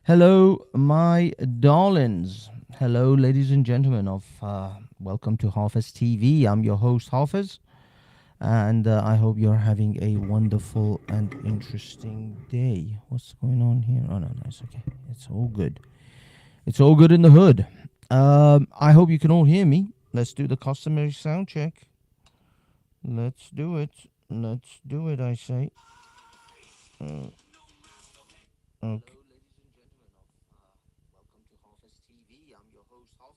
Hello, my darlings. Hello, ladies and gentlemen. Of welcome to Hafiz TV. I'm your host Hafiz, and I hope you're having a wonderful and interesting day. What's going on here? Oh no, it's okay. It's all good. It's all good in the hood. I hope you can all hear me. Let's do the customary sound check. Let's do it. Let's do it. I say. Uh, okay.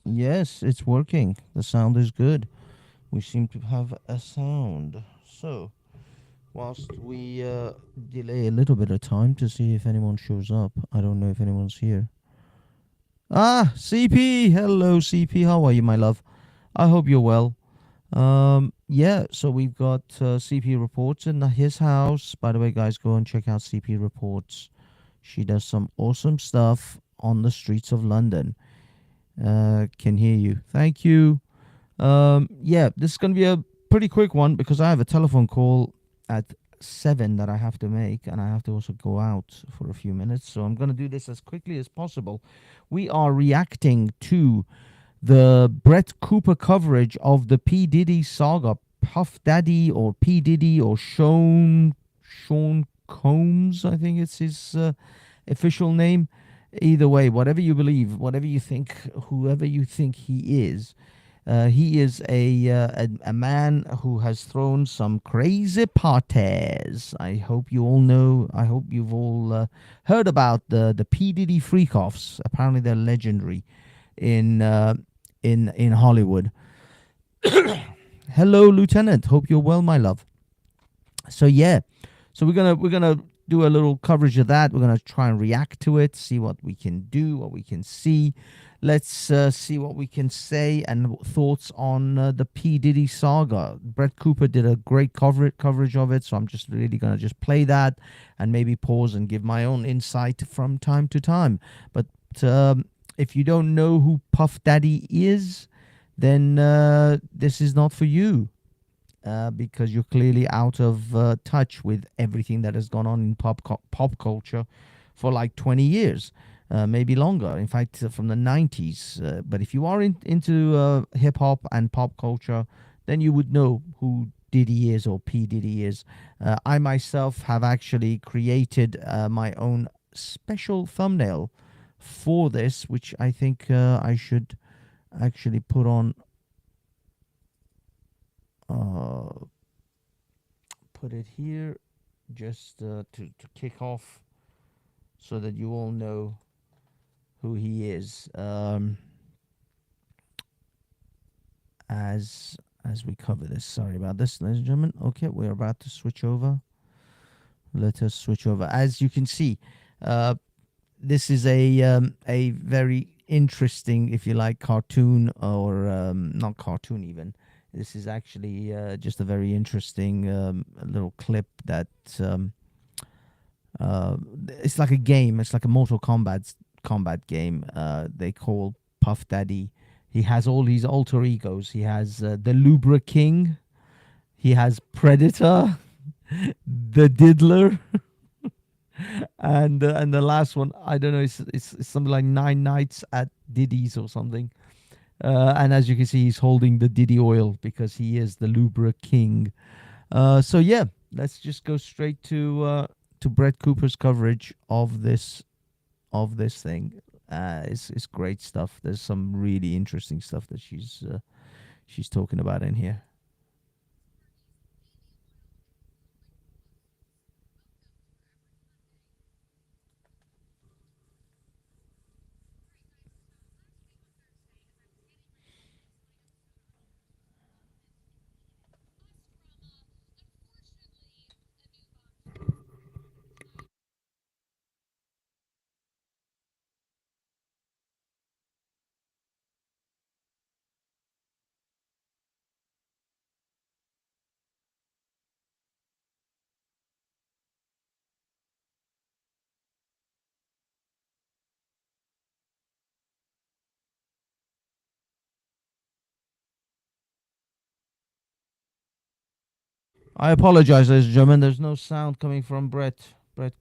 Yes, it's working. The sound is good. We seem to have a sound. So, whilst we delay a little bit of time to see if anyone shows up, I don't know if anyone's here. Ah, CP! Hello, CP. How are you, my love? I hope you're well. Yeah, so we've got CP Reports in his house. By the way, guys, go and check out CP Reports. She does some awesome stuff on the streets of London. Can hear you. Thank you. Yeah, this is going to be a pretty quick one because I have a telephone call at 7 that I have to make, and I have to also go out for a few minutes. So I'm going to do this as quickly as possible. We are reacting to the Brett Cooper coverage of the P. Diddy saga. Puff Daddy or P. Diddy or Sean Combs, I think it's his official name. Either way, whatever you believe, whatever you think, whoever you think he is a man who has thrown some crazy parties. I hope you all know. I hope you've all heard about the P Diddy freak-offs. Apparently, they're legendary in Hollywood. Hello, Lieutenant. Hope you're well, my love. So yeah, so we're gonna do a little coverage of that. We're gonna try and react to it, see what we can do, what we can see. Let's see what we can say and thoughts on the P Diddy saga. Brett Cooper did a great coverage of it, so I'm just really gonna just play that and maybe pause and give my own insight from time to time. But if you don't know who Puff Daddy is, then this is not for you because you're clearly out of touch with everything that has gone on in pop culture for like 20 years, maybe longer. In fact, from the 90s. But if you are into hip hop and pop culture, then you would know who Diddy is or P Diddy is. I myself have actually created my own special thumbnail for this, which I think I should actually put on. Uh, Put it here just to kick off so that you all know who he is as we cover this. Sorry about this, ladies and gentlemen. Okay, we're about to switch over. Let us switch over. As you can see, uh, this is a very interesting, if you like, cartoon or not cartoon even. This is actually just a very interesting little clip that uh, it's like a game. It's like a Mortal Kombat game. They call Puff Daddy. He has all these alter egos. He has the Lubra King. He has Predator, the Diddler, and the last one I don't know. It's something like Nine Nights at Diddy's or something. And as you can see, he's holding the Diddy oil because he is the Lubra King. So yeah, let's just go straight to Brett Cooper's coverage of this thing. It's great stuff. There's some really interesting stuff that she's talking about in here. I apologize, ladies and gentlemen. There's no sound coming from Brett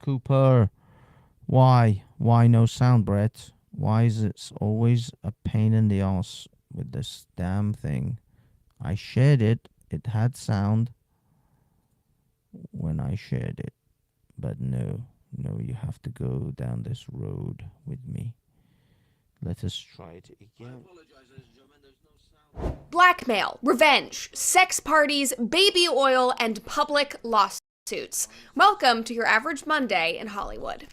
Cooper. Why? Why no sound, Brett? Why is it always a pain in the ass with this damn thing? I shared it. It had sound when I shared it. But no, you have to go down this road with me. Let us try it again. Blackmail, revenge, sex parties, baby oil, and public lawsuits. Welcome to your average Monday in Hollywood.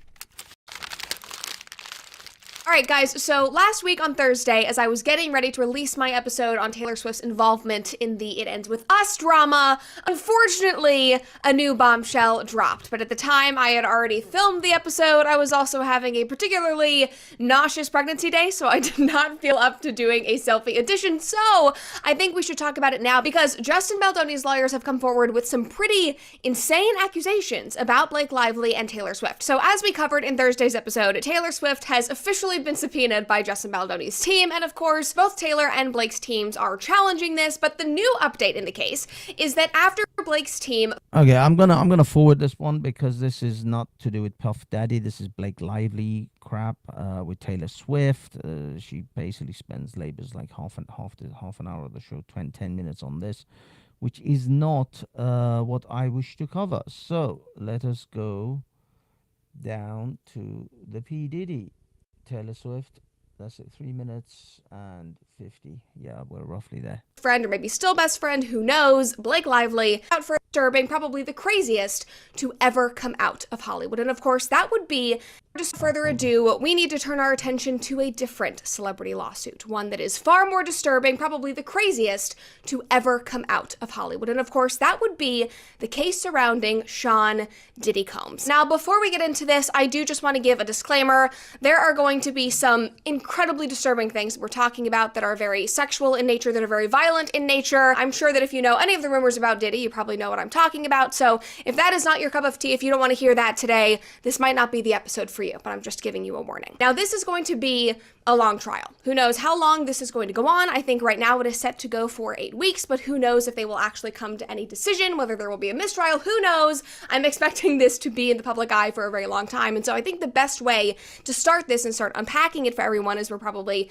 Alright guys, so last week on Thursday, as I was getting ready to release my episode on Taylor Swift's involvement in the It Ends With Us drama, unfortunately, a new bombshell dropped. But at the time I had already filmed the episode, I was also having a particularly nauseous pregnancy day, so I did not feel up to doing a selfie edition. So I think we should talk about it now because Justin Baldoni's lawyers have come forward with some pretty insane accusations about Blake Lively and Taylor Swift. So as we covered in Thursday's episode, Taylor Swift has officially been subpoenaed by Justin Baldoni's team, and of course, both Taylor and Blake's teams are challenging this, but the new update in the case is that after Blake's team... Okay, I'm gonna forward this one because this is not to do with Puff Daddy. This is Blake Lively crap with Taylor Swift. She basically labors like half an hour of the show, 10 minutes on this, which is not what I wish to cover. So let us go down to the P. Diddy. Taylor Swift, that's it, 3 minutes and 50. Yeah, we're roughly there. Friend, or maybe still best friend, who knows, Blake Lively, out for disturbing, probably the craziest to ever come out of Hollywood. And of course, that would be, just further ado, we need to turn our attention to a different celebrity lawsuit, one that is far more disturbing, probably the craziest to ever come out of Hollywood. And of course, that would be the case surrounding Sean Diddy Combs. Now, before we get into this, I do just want to give a disclaimer. There are going to be some incredibly disturbing things we're talking about that are very sexual in nature, that are very violent in nature. I'm sure that if you know any of the rumors about Diddy, you probably know what I'm talking about. So if that is not your cup of tea, if you don't want to hear that today, this might not be the episode for you, but I'm just giving you a warning. Now, this is going to be a long trial. Who knows how long this is going to go on? I think right now it is set to go for 8 weeks, but who knows if they will actually come to any decision, whether there will be a mistrial, who knows? I'm expecting this to be in the public eye for a very long time, and so I think the best way to start this and start unpacking it for everyone, as we're probably,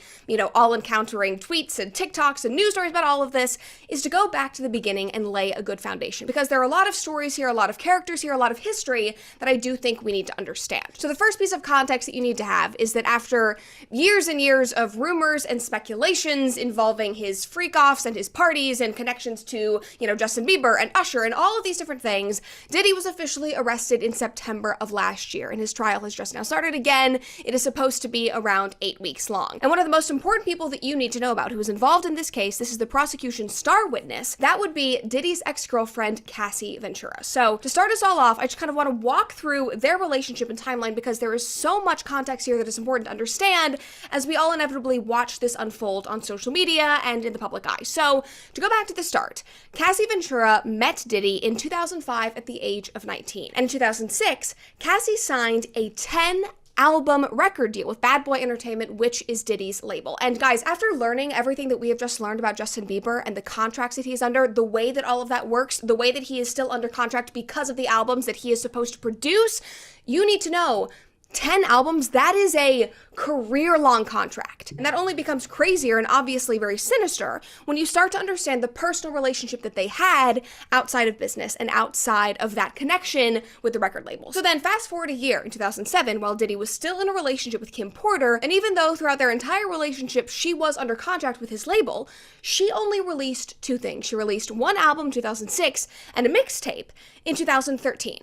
all encountering tweets and TikToks and news stories about all of this, is to go back to the beginning and lay a good foundation, because there are a lot of stories here, a lot of characters here, a lot of history that I do think we need to understand. So the first piece of context that you need to have is that after years and years of rumors and speculations involving his freak-offs and his parties and connections to, Justin Bieber and Usher and all of these different things, Diddy was officially arrested in September of last year, and his trial has just now started again. It is supposed to be around 8 weeks long. And one of the most important people that you need to know about who is involved in this case, this is the prosecution's star witness, that would be Diddy's ex-girlfriend, Cassie Ventura. So to start us all off, I just kind of want to walk through their relationship and timeline because there is so much context here that is important to understand as we all inevitably watch this unfold on social media and in the public eye. So to go back to the start, Cassie Ventura met Diddy in 2005 at the age of 19. And in 2006, Cassie signed a 10-album record deal with Bad Boy Entertainment, which is Diddy's label. And guys, after learning everything that we have just learned about Justin Bieber and the contracts that he is under, the way that all of that works, the way that he is still under contract because of the albums that he is supposed to produce, you need to know 10 albums, that is a career-long contract. And that only becomes crazier and obviously very sinister when you start to understand the personal relationship that they had outside of business and outside of that connection with the record label. So then fast forward a year in 2007, while Diddy was still in a relationship with Kim Porter, and even though throughout their entire relationship she was under contract with his label, she only released 2 things. She released 1 album in 2006 and a mixtape in 2013.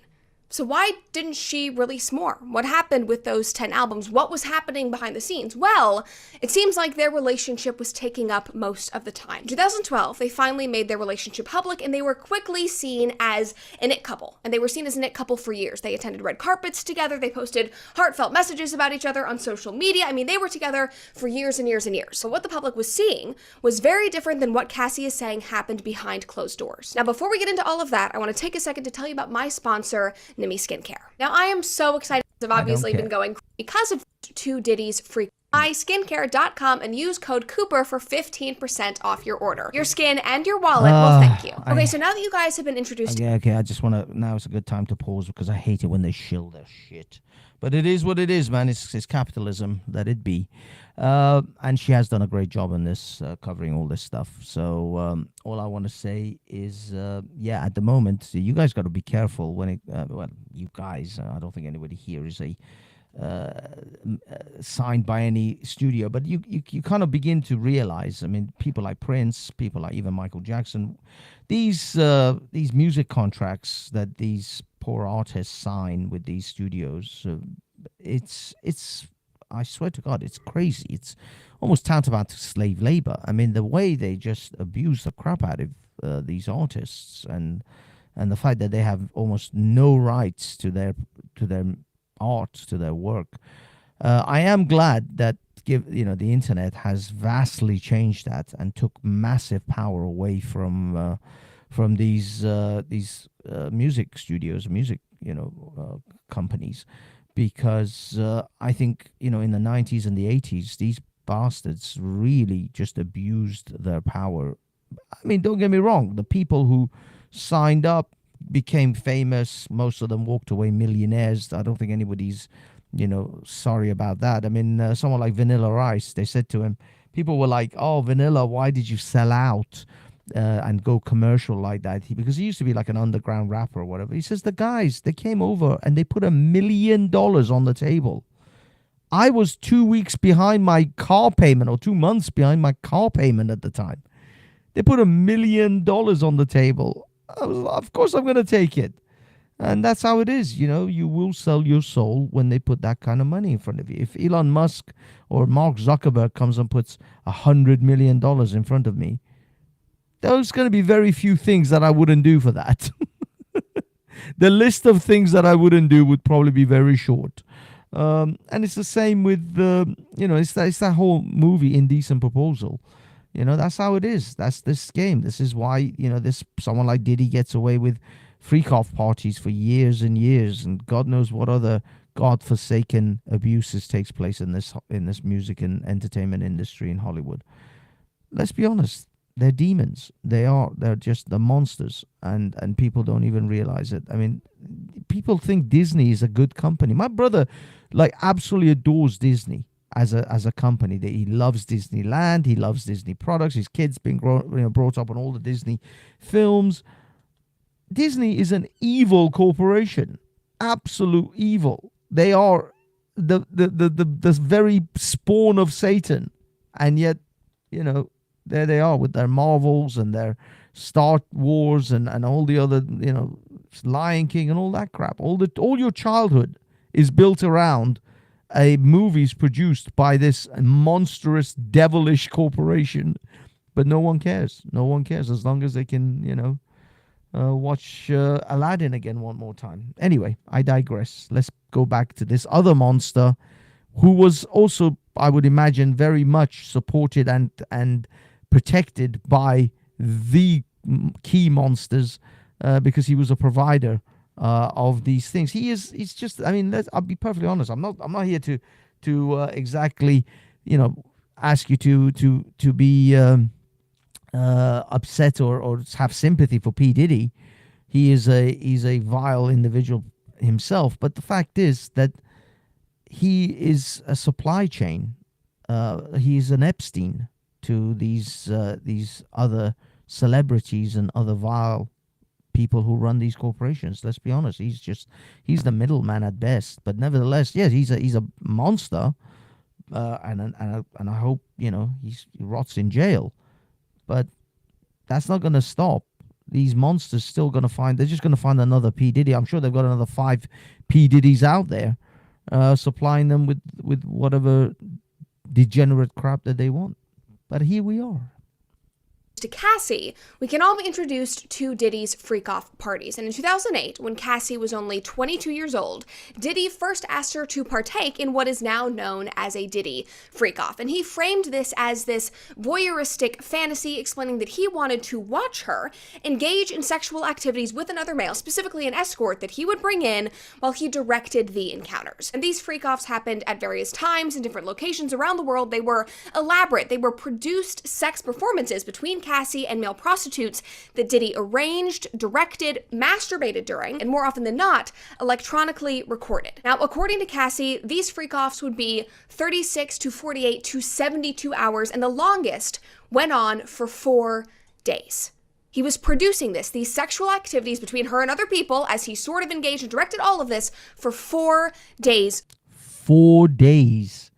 So why didn't she release more? What happened with those 10 albums? What was happening behind the scenes? Well, it seems like their relationship was taking up most of the time. In 2012, they finally made their relationship public, and they were quickly seen as an it couple. And they were seen as an it couple for years. They attended red carpets together. They posted heartfelt messages about each other on social media. I mean, they were together for years and years and years. So what the public was seeing was very different than what Cassie is saying happened behind closed doors. Now, before we get into all of that, I want to take a second to tell you about my sponsor, Nimi Skincare. Now, I am so excited. I've obviously been going because of to Diddy's free myskincare.com and use code Cooper for 15% off your order. Your skin and your wallet will thank you. Okay, so now that you guys have been introduced okay, I just want to, now is a good time to pause because I hate it when they shill their shit. But it is what it is, man. It's capitalism, let it be. And she has done a great job on this, covering all this stuff. So all I want to say is, yeah, at the moment, you guys got to be careful when it. Well, you guys, I don't think anybody here is a signed by any studio, but you kind of begin to realize. I mean, people like Prince, people like even Michael Jackson, these music contracts that these poor artists sign with these studios, it's I swear to God, it's crazy. It's almost tantamount to slave labor. I mean, the way they just abuse the crap out of these artists, and the fact that they have almost no rights to their art, to their work. I am glad that the internet has vastly changed that and took massive power away from these music studios, music companies, because I think in the 90s and the 80s these bastards really just abused their power. I mean, don't get me wrong, the people who signed up became famous. Most of them walked away millionaires. I don't think anybody's sorry about that. I mean, someone like Vanilla Ice, they said to him, people were like, oh, Vanilla, why did you sell out and go commercial like that? Because he used to be like an underground rapper or whatever. He says the guys, they came over and they put $1 million on the table. I was 2 weeks behind my car payment, or 2 months behind my car payment at the time. They put $1 million on the table. Of course I'm going to take it. And that's how it is. You will sell your soul when they put that kind of money in front of you. If Elon Musk or Mark Zuckerberg comes and puts $100 million in front of me, there's going to be very few things that I wouldn't do for that. The list of things that I wouldn't do would probably be very short. And it's the same with, it's that whole movie, Indecent Proposal. That's how it is. That's this game. This is why, someone like Diddy gets away with freak-off parties for years and years, and God knows what other godforsaken abuses takes place in this music and entertainment industry in Hollywood. Let's be honest. They're demons. They're just the monsters, and people don't even realize it. I mean, people think Disney is a good company. My brother, absolutely adores Disney as a company. That he loves Disneyland. He loves Disney products. His kids been brought up on all the Disney films. Disney is an evil corporation, absolute evil. They are the very spawn of Satan, and yet, there they are with their Marvels and their Star Wars and all the other, Lion King and all that crap. All your childhood is built around a movies produced by this monstrous, devilish corporation, but no one cares. No one cares as long as they can, watch Aladdin again one more time. Anyway, I digress. Let's go back to this other monster who was also, I would imagine, very much supported and protected by the key monsters because he was a provider of these things. He's just, I mean, I'll be perfectly honest. I'm not here to exactly, ask you to be upset or have sympathy for P. Diddy. He's a vile individual himself, but the fact is that he is a supply chain. He's an Epstein to these other celebrities and other vile people who run these corporations. Let's be honest. He's the middleman at best. But nevertheless, yes, he's a monster, and I hope he rots in jail. But that's not going to stop these monsters. Still going to they're just going to find another P. Diddy. I'm sure they've got another 5 P. Diddies out there, supplying them with whatever degenerate crap that they want. But here we are. To Cassie, we can all be introduced to Diddy's freak-off parties. And in 2008, when Cassie was only 22 years old, Diddy first asked her to partake in what is now known as a Diddy freak-off. And he framed this as this voyeuristic fantasy, explaining that he wanted to watch her engage in sexual activities with another male, specifically an escort that he would bring in while he directed the encounters. And these freak-offs happened at various times in different locations around the world. They were elaborate. They were produced sex performances between Cassie and male prostitutes that Diddy arranged, directed, masturbated during, and more often than not, electronically recorded. Now, according to Cassie, these freak-offs would be 36 to 48 to 72 hours, and the longest went on for 4 days. He was producing these sexual activities between her and other people, as he sort of engaged and directed all of this for 4 days. 4 days.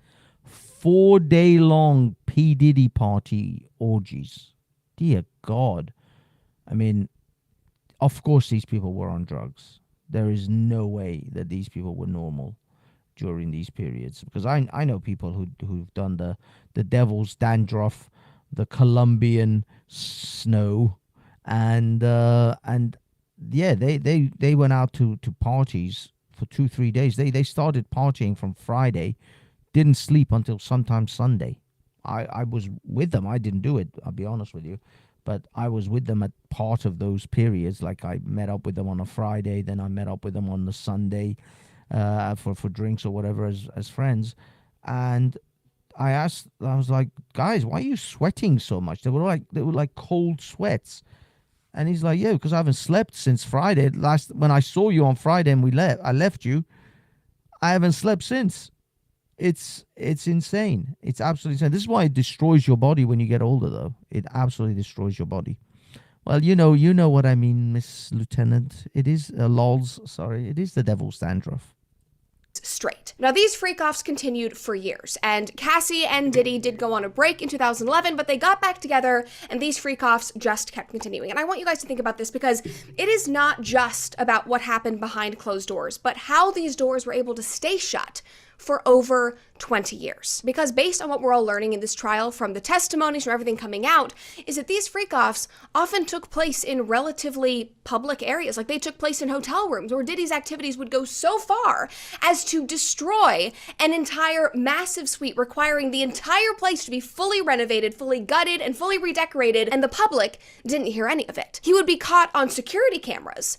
4-day long P. Diddy party orgies. Dear God. I mean, of course these people were on drugs. There is no way that these people were normal during these periods. Because I know people who've done the devil's dandruff, the Colombian snow, and yeah, they went out to parties for 2-3 days. They started partying from Friday, didn't sleep until sometimes Sunday. I was with them. I didn't do it, I'll be honest with you, but I was with them at part of those periods. Like, I met up with them on a Friday, then I met up with them on the Sunday for drinks or whatever as friends. And I was like, guys, why are you sweating so much? They were like cold sweats. And he's like, yeah, because I haven't slept since Friday. When I saw you on Friday and I left you, I haven't slept since. It's insane. It's absolutely insane. This is why it destroys your body when you get older, though. It absolutely destroys your body. Well, you know what I mean, Miss Lieutenant. It is lols. Sorry, it is the devil's dandruff. Straight. Now, these freak-offs continued for years, and Cassie and Diddy did go on a break in 2011, but they got back together, and these freak-offs just kept continuing. And I want you guys to think about this, because it is not just about what happened behind closed doors, but how these doors were able to stay shut for over 20 years. Because based on what we're all learning in this trial from the testimonies, from everything coming out, is that these freak-offs often took place in relatively public areas. Like, they took place in hotel rooms, where Diddy's activities would go so far as to destroy an entire massive suite, requiring the entire place to be fully renovated, fully gutted, and fully redecorated, and the public didn't hear any of it. He would be caught on security cameras,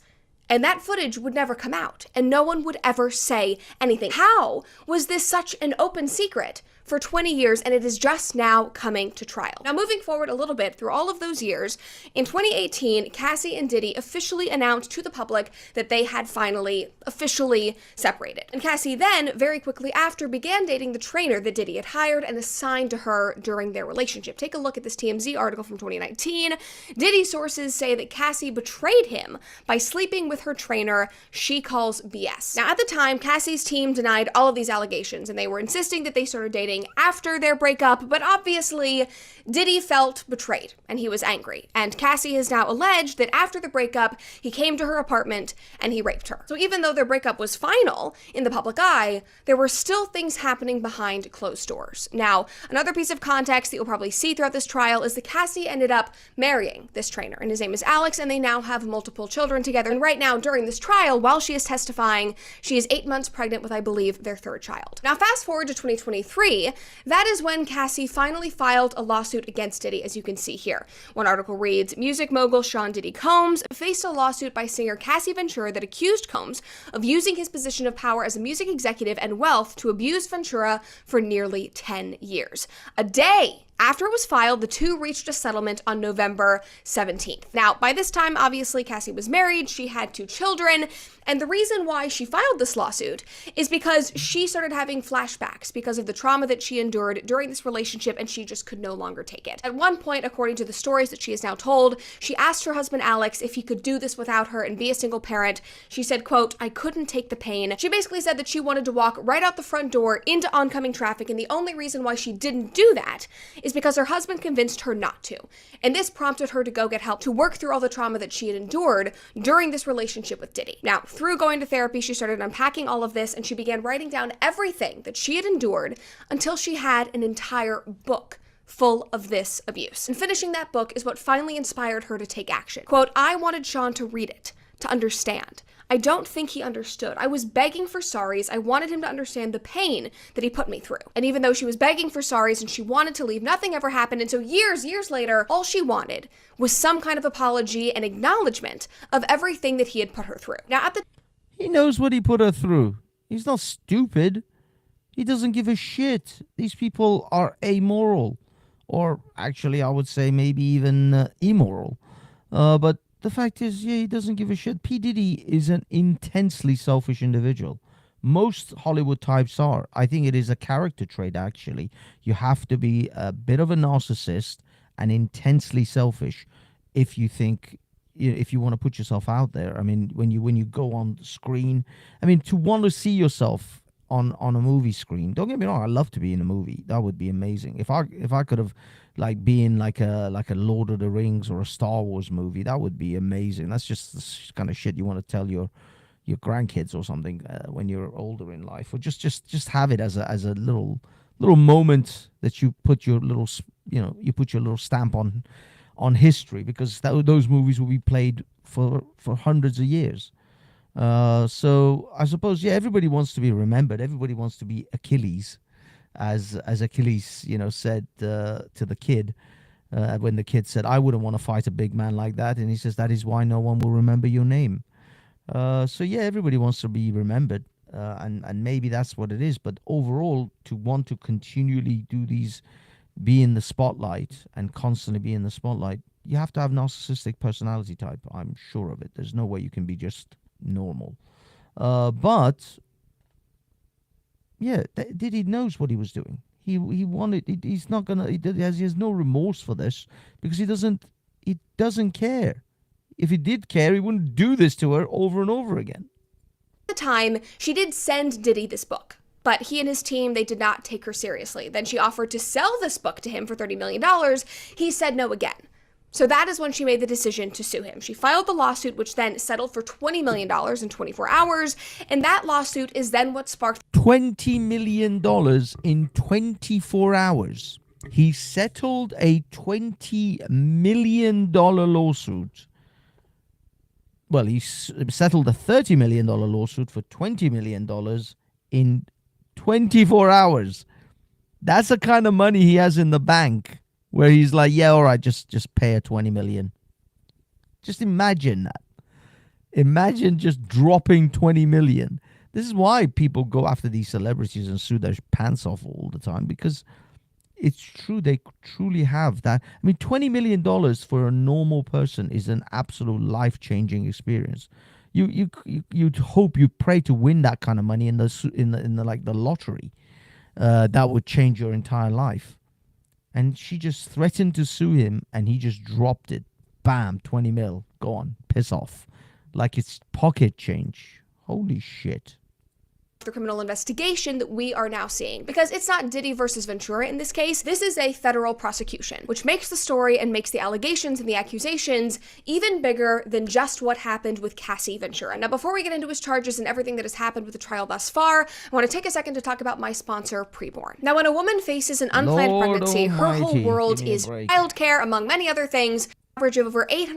and that footage would never come out, and no one would ever say anything. How was this such an open secret for 20 years, and it is just now coming to trial? Now, moving forward a little bit through all of those years, in 2018, Cassie and Diddy officially announced to the public that they had finally officially separated. And Cassie then, very quickly after, began dating the trainer that Diddy had hired and assigned to her during their relationship. Take a look at this TMZ article from 2019. Diddy sources say that Cassie betrayed him by sleeping with her trainer she calls BS. Now, at the time, Cassie's team denied all of these allegations, and they were insisting that they started dating after their breakup, but obviously Diddy felt betrayed and he was angry. And Cassie has now alleged that after the breakup, he came to her apartment and he raped her. So even though their breakup was final in the public eye, there were still things happening behind closed doors. Now, another piece of context that you'll probably see throughout this trial is that Cassie ended up marrying this trainer, and his name is Alex, and they now have multiple children together. And right now, during this trial, while she is testifying, she is 8 months pregnant with, I believe, their third child. Now, fast forward to 2023, that is when Cassie finally filed a lawsuit against Diddy, as you can see here. One article reads, music mogul Sean Diddy Combs faced a lawsuit by singer Cassie Ventura that accused Combs of using his position of power as a music executive and wealth to abuse Ventura for nearly 10 years. A day after it was filed, the two reached a settlement on November 17th. Now, by this time, obviously, Cassie was married, she had 2 children, and the reason why she filed this lawsuit is because she started having flashbacks because of the trauma that she endured during this relationship, and she just could no longer take it. At one point, according to the stories that she has now told, she asked her husband Alex if he could do this without her and be a single parent. She said, quote, "I couldn't take the pain." She basically said that she wanted to walk right out the front door into oncoming traffic, and the only reason why she didn't do that is because her husband convinced her not to. And this prompted her to go get help to work through all the trauma that she had endured during this relationship with Diddy. Now, through going to therapy, she started unpacking all of this, and she began writing down everything that she had endured until she had an entire book full of this abuse. And finishing that book is what finally inspired her to take action. Quote, "I wanted Sean to read it, to understand. I don't think he understood. I was begging for sorries. I wanted him to understand the pain that he put me through." And even though she was begging for sorries and she wanted to leave, nothing ever happened. And so years later, all she wanted was some kind of apology and acknowledgement of everything that he had put her through. Now, He knows what he put her through. He's not stupid. He doesn't give a shit. These people are amoral or actually, I would say maybe even immoral. But the fact is, yeah, he doesn't give a shit. P. Diddy is an intensely selfish individual. Most Hollywood types are. I think it is a character trait, actually. You have to be a bit of a narcissist and intensely selfish if you think, if you want to put yourself out there. I mean, when you go on screen, I mean, to want to see yourself on a movie screen. Don't get me wrong, I love to be in a movie. That would be amazing. If I could have like be in like a Lord of the Rings or a Star Wars movie, that would be amazing. That's just the kind of shit you want to tell your grandkids or something when you're older in life, or just have it as a little moment that you put your little you put your little stamp on history, because those movies will be played for hundreds of years. So I suppose, yeah, everybody wants to be remembered. Everybody wants to be Achilles, as Achilles, said to the kid when the kid said, "I wouldn't want to fight a big man like that," and he says, "That is why no one will remember your name." So yeah, everybody wants to be remembered, and maybe that's what it is. But overall, to want to continually do these, be in the spotlight and constantly be in the spotlight, you have to have narcissistic personality type. I'm sure of it. There's no way you can be just normal. But yeah, Diddy knows what he was doing. He wanted. He's not gonna. He has no remorse for this, because he doesn't care. If he did care, he wouldn't do this to her over and over again. At the time, she did send Diddy this book, but he and his team, they did not take her seriously. Then she offered to sell this book to him for $30 million. He said no again. So that is when she made the decision to sue him. She filed the lawsuit, which then settled for $20 million in 24 hours. And that lawsuit is then what sparked $20 million in 24 hours. He settled a $20 million lawsuit. Well, he settled a $30 million lawsuit for $20 million in 24 hours. That's the kind of money he has in the bank, where he's like, yeah, all right, just pay her 20 million. Just imagine that. Imagine just dropping 20 million. This is why people go after these celebrities and sue their pants off all the time, because it's true. They truly have that. I mean, $20 million for a normal person is an absolute life-changing experience. You'd hope, you pray to win that kind of money in the like the lottery. That would change your entire life. And she just threatened to sue him, and he just dropped it. Bam, 20 mil. Go on, piss off. Like it's pocket change. Holy shit. the criminal investigation that we are now seeing. Because it's not Diddy versus Ventura in this case, this is a federal prosecution, which makes the story and makes the allegations and the accusations even bigger than just what happened with Cassie Ventura. Now, before we get into his charges and everything that has happened with the trial thus far, I want to take a second to talk about my sponsor, Preborn. Now, when a woman faces an unplanned pregnancy, her whole world is childcare, among many other things, average of over $800 in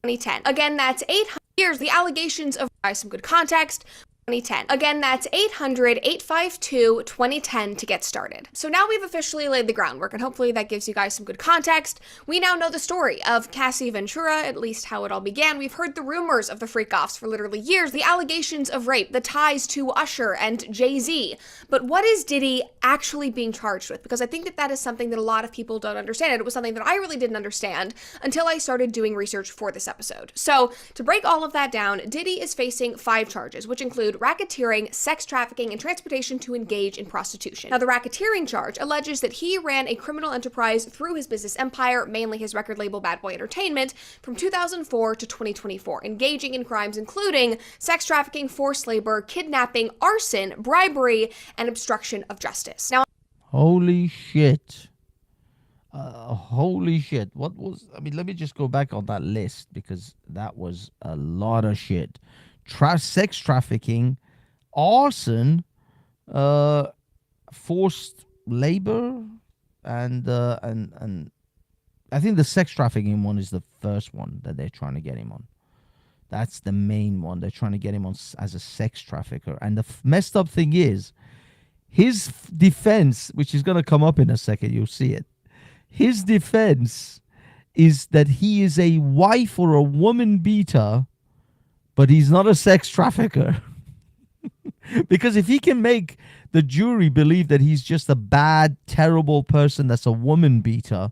2010. Again, that's 800 years. The allegations of some good context. 2010. Again, that's 800-852-2010 to get started. So now we've officially laid the groundwork, and hopefully that gives you guys some good context. We now know the story of Cassie Ventura, at least how it all began. We've heard the rumors of the freak-offs for literally years, the allegations of rape, the ties to Usher and Jay-Z. But what is Diddy actually being charged with? Because I think that that is something that a lot of people don't understand. It was something that I really didn't understand until I started doing research for this episode. So to break all of that down, Diddy is facing 5 charges, which include racketeering, sex trafficking, and transportation to engage in prostitution. Now, the racketeering charge alleges that he ran a criminal enterprise through his business empire, mainly his record label Bad Boy Entertainment, from 2004 to 2024, engaging in crimes including sex trafficking, forced labor, kidnapping, arson, bribery, and obstruction of justice. Now, holy shit. Holy shit. What was, I mean, let me just go back on that list, because that was a lot of shit. Sex trafficking, arson, forced labor, and I think the sex trafficking one is the first one that they're trying to get him on. That's the main one. They're trying to get him on as a sex trafficker. And the messed up thing is, his defense, which is going to come up in a second, you'll see it. His defense is that he is a wife or a woman beater, but he's not a sex trafficker. Because if he can make the jury believe that he's just a bad, terrible person that's a woman beater,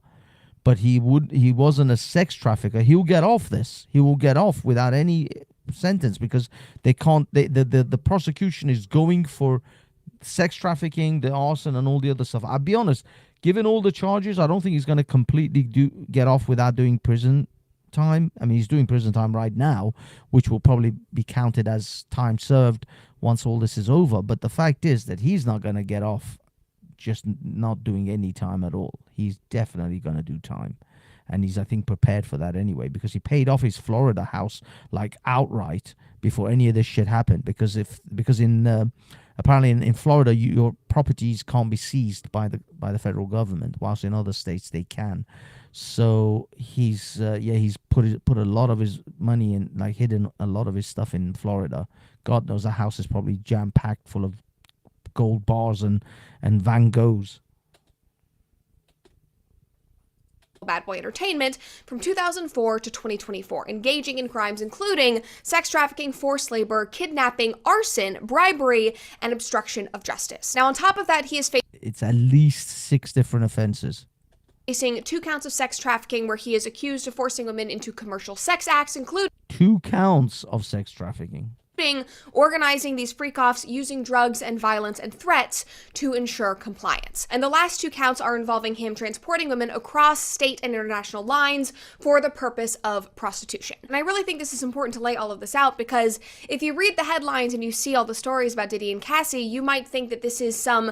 but he wasn't a sex trafficker, he'll get off this. He will get off without any sentence because they can't. The prosecution is going for sex trafficking, the arson, and all the other stuff. I'll be honest, given all the charges, I don't think he's going to completely get off without doing prison time. I mean, he's doing prison time right now, which will probably be counted as time served once all this is over. But the fact is that he's not going to get off just not doing any time at all. He's definitely going to do time. And he's, I think, prepared for that anyway, because he paid off his Florida house like outright before any of this shit happened. Because in apparently in Florida, your properties can't be seized by the federal government, whilst in other states they can. So he's put a lot of his money in, like hidden a lot of his stuff in Florida. God knows the house is probably jam packed full of gold bars and Van Goghs. Bad Boy Entertainment from 2004 to 2024, engaging in crimes including sex trafficking, forced labor, kidnapping, arson, bribery, and obstruction of justice. Now, on top of that, he is it's at least 6 different offenses. Facing 2 counts of sex trafficking, where he is accused of forcing women into commercial sex acts, including 2 counts of sex trafficking. Organizing these freak-offs using drugs and violence and threats to ensure compliance. And the last 2 counts are involving him transporting women across state and international lines for the purpose of prostitution. And I really think this is important to lay all of this out, because if you read the headlines and you see all the stories about Diddy and Cassie, you might think that this is some,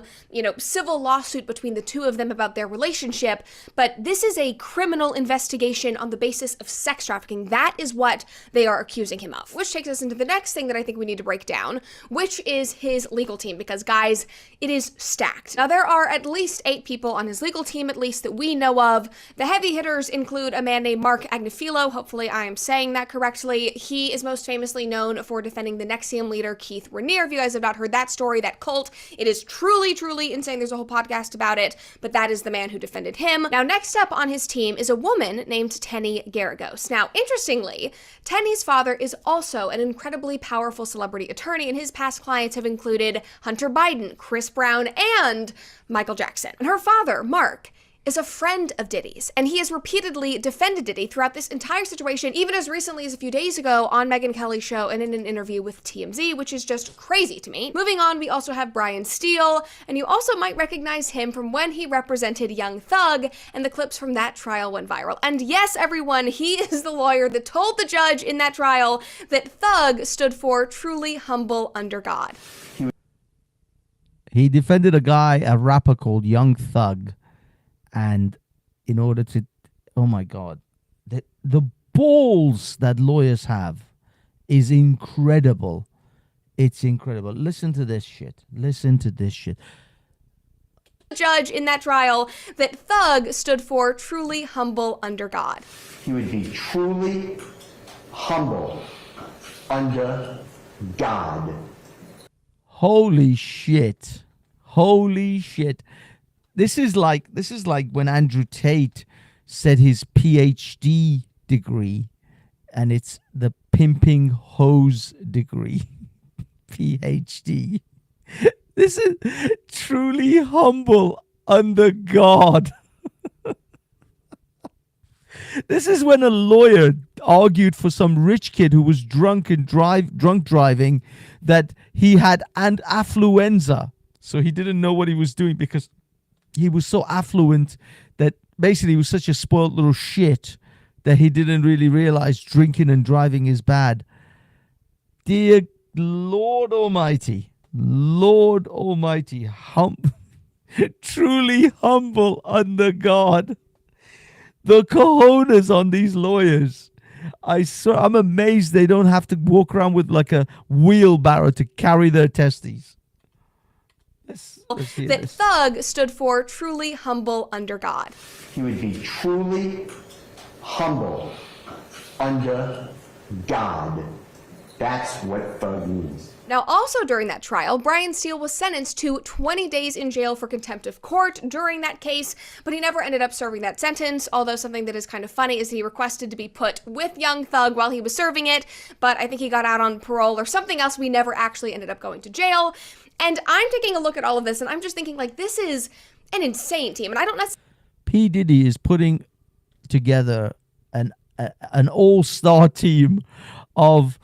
civil lawsuit between the 2 of them about their relationship, but this is a criminal investigation on the basis of sex trafficking. That is what they are accusing him of. Which takes us into the next thing that I think we need to break down, which is his legal team, because guys, it is stacked. Now, there are at least 8 people on his legal team, at least that we know of. The heavy hitters include a man named Mark Agnifilo. Hopefully I am saying that correctly. He is most famously known for defending the NXIVM leader Keith Raniere. If you guys have not heard that story, that cult, it is truly, truly insane. There's a whole podcast about it, but that is the man who defended him. Now, next up on his team is a woman named Tenny Garagos. Now, interestingly, Tenny's father is also an incredibly powerful celebrity attorney, and his past clients have included Hunter Biden, Chris Brown, and Michael Jackson. And her father, Mark, is a friend of Diddy's, and he has repeatedly defended Diddy throughout this entire situation, even as recently as a few days ago on Megyn Kelly's show and in an interview with TMZ, which is just crazy to me. Moving on, we also have Brian Steele, and you also might recognize him from when he represented Young Thug, and the clips from that trial went viral. And yes, everyone, he is the lawyer that told the judge in that trial that Thug stood for truly humble under God. He defended a rapper called Young Thug. And in order to, oh my God, the balls that lawyers have is incredible. It's incredible. Listen to this shit. Listen to this shit. Judge in that trial that Thug stood for truly humble under God. He would be truly humble under God. Holy shit. Holy shit. This is like when Andrew Tate said his PhD degree, and it's the pimping hose degree. PhD. This is truly humble under God. This is when a lawyer argued for some rich kid who was drunk driving that he had affluenza. So he didn't know what he was doing because he was so affluent that basically he was such a spoiled little shit that he didn't really realize drinking and driving is bad. Dear Lord Almighty, truly humble under God. The cojones on these lawyers. I'm amazed they don't have to walk around with like a wheelbarrow to carry their testes. That Thug stood for truly humble under God. He would be truly humble under God. That's what Thug means. Now, also during that trial, Brian Steele was sentenced to 20 days in jail for contempt of court during that case, but he never ended up serving that sentence, although something that is kind of funny is he requested to be put with Young Thug while he was serving it, but I think he got out on parole or something else. We never actually ended up going to jail. And I'm taking a look at all of this, and I'm just thinking, like, this is an insane team, and I don't necessarily... P. Diddy is putting together an all-star team of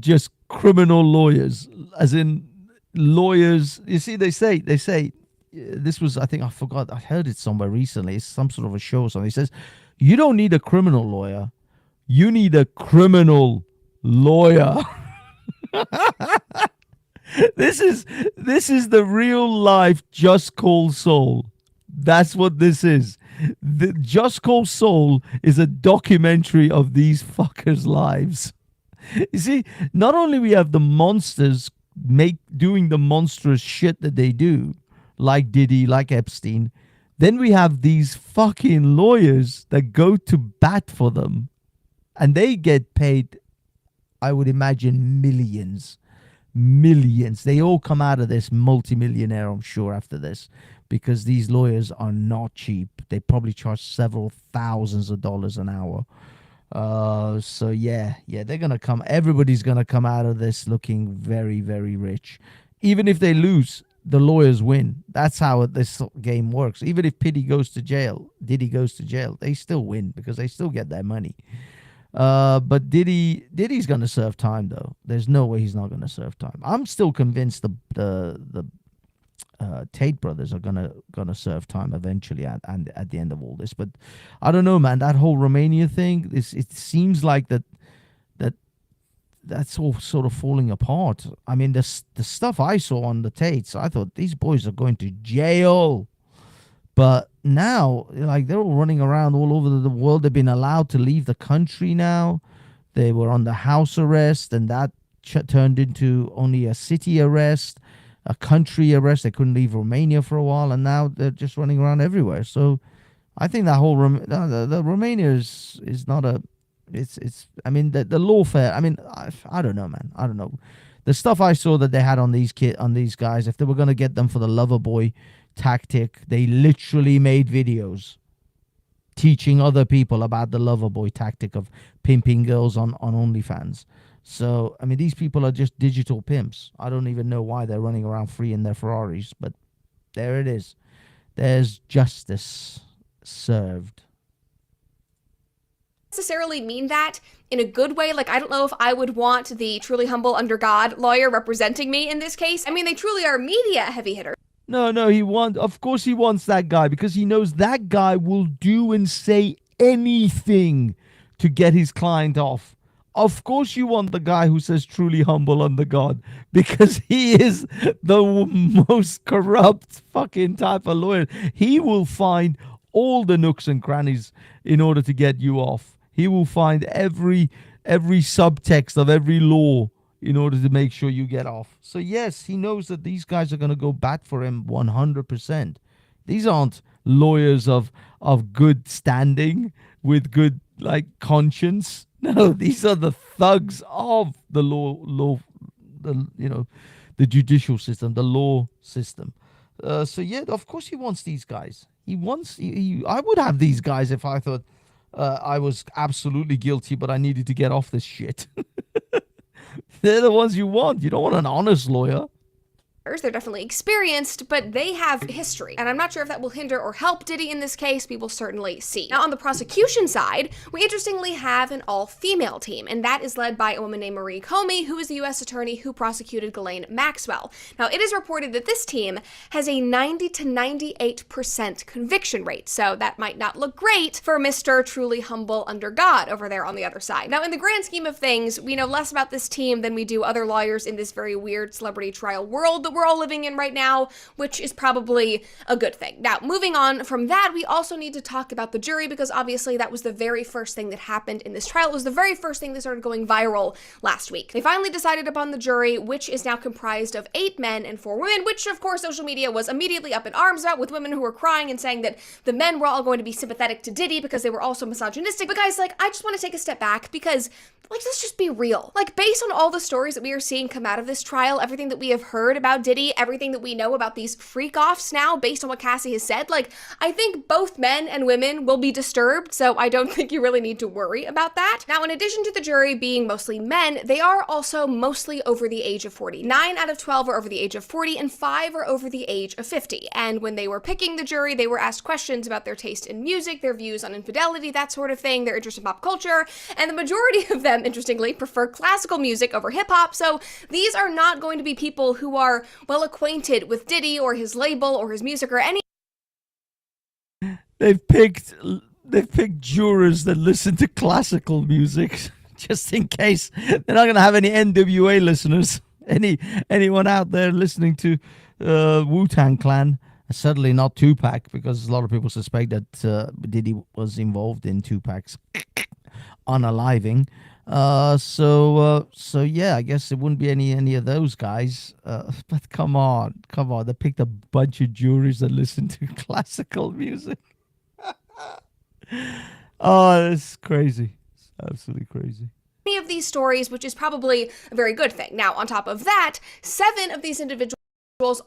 just criminal lawyers, as in lawyers. You see, they say this was, I think, I forgot, I heard it somewhere recently. It's some sort of a show or something. He says, you don't need a criminal lawyer, you need a criminal lawyer. This is the real life Just Call Saul. That's what this is. The Just Call Saul is a documentary of these fuckers' lives. You see, not only we have the monsters doing the monstrous shit that they do, like Diddy, like Epstein, then we have these fucking lawyers that go to bat for them, and they get paid, I would imagine, millions. They all come out of this multimillionaire, I'm sure, after this, because these lawyers are not cheap. They probably charge several thousands of dollars an hour. So yeah, they're gonna come. Everybody's gonna come out of this looking very, very rich. Even if they lose, the lawyers win. That's how this game works. Even if Diddy goes to jail, they still win because they still get their money. But Diddy's gonna serve time though. There's no way he's not gonna serve time. I'm still convinced the Tate brothers are gonna serve time eventually at the end of all this. But I don't know, man. That whole Romania thing, it seems like that's all sort of falling apart. I mean, the stuff I saw on the Tates, I thought these boys are going to jail. But now, like, they're all running around all over the world. They've been allowed to leave the country now. They were under house arrest, and that turned into only a city arrest, a country arrest. They couldn't leave Romania for a while, and now they're just running around everywhere. So I think that whole the Romania is not a... It's I mean, the lawfare. I mean, I don't know, man. I don't know. The stuff I saw that they had on these guys, if they were going to get them for the lover boy tactic, they literally made videos teaching other people about the lover boy tactic of pimping girls on OnlyFans. So, I mean, these people are just digital pimps. I don't even know why they're running around free in their Ferraris, but there it is. There's justice served. Necessarily mean that in a good way. Like, I don't know if I would want the truly humble under God lawyer representing me in this case. I mean, they truly are media heavy hitters. No, of course he wants that guy, because he knows that guy will do and say anything to get his client off. Of course you want the guy who says truly humble under God, because he is the most corrupt fucking type of lawyer. He will find all the nooks and crannies in order to get you off. He will find every subtext of every law in order to make sure you get off. So yes, he knows that these guys are going to go bat for him 100%. These aren't lawyers of good standing with good, like, conscience. No, these are the thugs of the the judicial system, the law system. So yeah, of course he wants these guys. I would have these guys if I thought I was absolutely guilty, but I needed to get off this shit. They're the ones you want. You don't want an honest lawyer. They're definitely experienced, but they have history. And I'm not sure if that will hinder or help Diddy in this case. We will certainly see. Now, on the prosecution side, we interestingly have an all-female team, and that is led by a woman named Marie Comey, who is the U.S. attorney who prosecuted Ghislaine Maxwell. Now, it is reported that this team has a 90 to 98% conviction rate, so that might not look great for Mr. Truly Humble Under God over there on the other side. Now, in the grand scheme of things, we know less about this team than we do other lawyers in this very weird celebrity trial world that we're we're all living in right now, which is probably a good thing. Now, moving on from that, we also need to talk about the jury, because obviously that was the very first thing that happened in this trial. It was the very first thing that started going viral last week. They finally decided upon the jury, which is now comprised of 8 men and 4 women, which of course social media was immediately up in arms about, with women who were crying and saying that the men were all going to be sympathetic to Diddy because they were also misogynistic. But guys, like, I just want to take a step back, because like, let's just be real. Like, based on all the stories that we are seeing come out of this trial, everything that we have heard about Diddy, everything that we know about these freak-offs now, based on what Cassie has said, like, I think both men and women will be disturbed, so I don't think you really need to worry about that. Now, in addition to the jury being mostly men, they are also mostly over the age of 40. 9 out of 12 are over the age of 40, and 5 are over the age of 50. And when they were picking the jury, they were asked questions about their taste in music, their views on infidelity, that sort of thing, their interest in pop culture, and the majority of them, interestingly, prefer classical music over hip-hop. So these are not going to be people who are well acquainted with Diddy or his label or his music or any. They've picked jurors that listen to classical music just in case they're not going to have any NWA listeners. Anyone out there listening to Wu-Tang Clan? Certainly not Tupac, because a lot of people suspect that Diddy was involved in Tupac's unaliving. So yeah, I guess it wouldn't be any of those guys. But come on, they picked a bunch of juries that listen to classical music. Oh, it's crazy. It's absolutely crazy. Of these stories, which is probably a very good thing. Now, on top of that, 7 of these individuals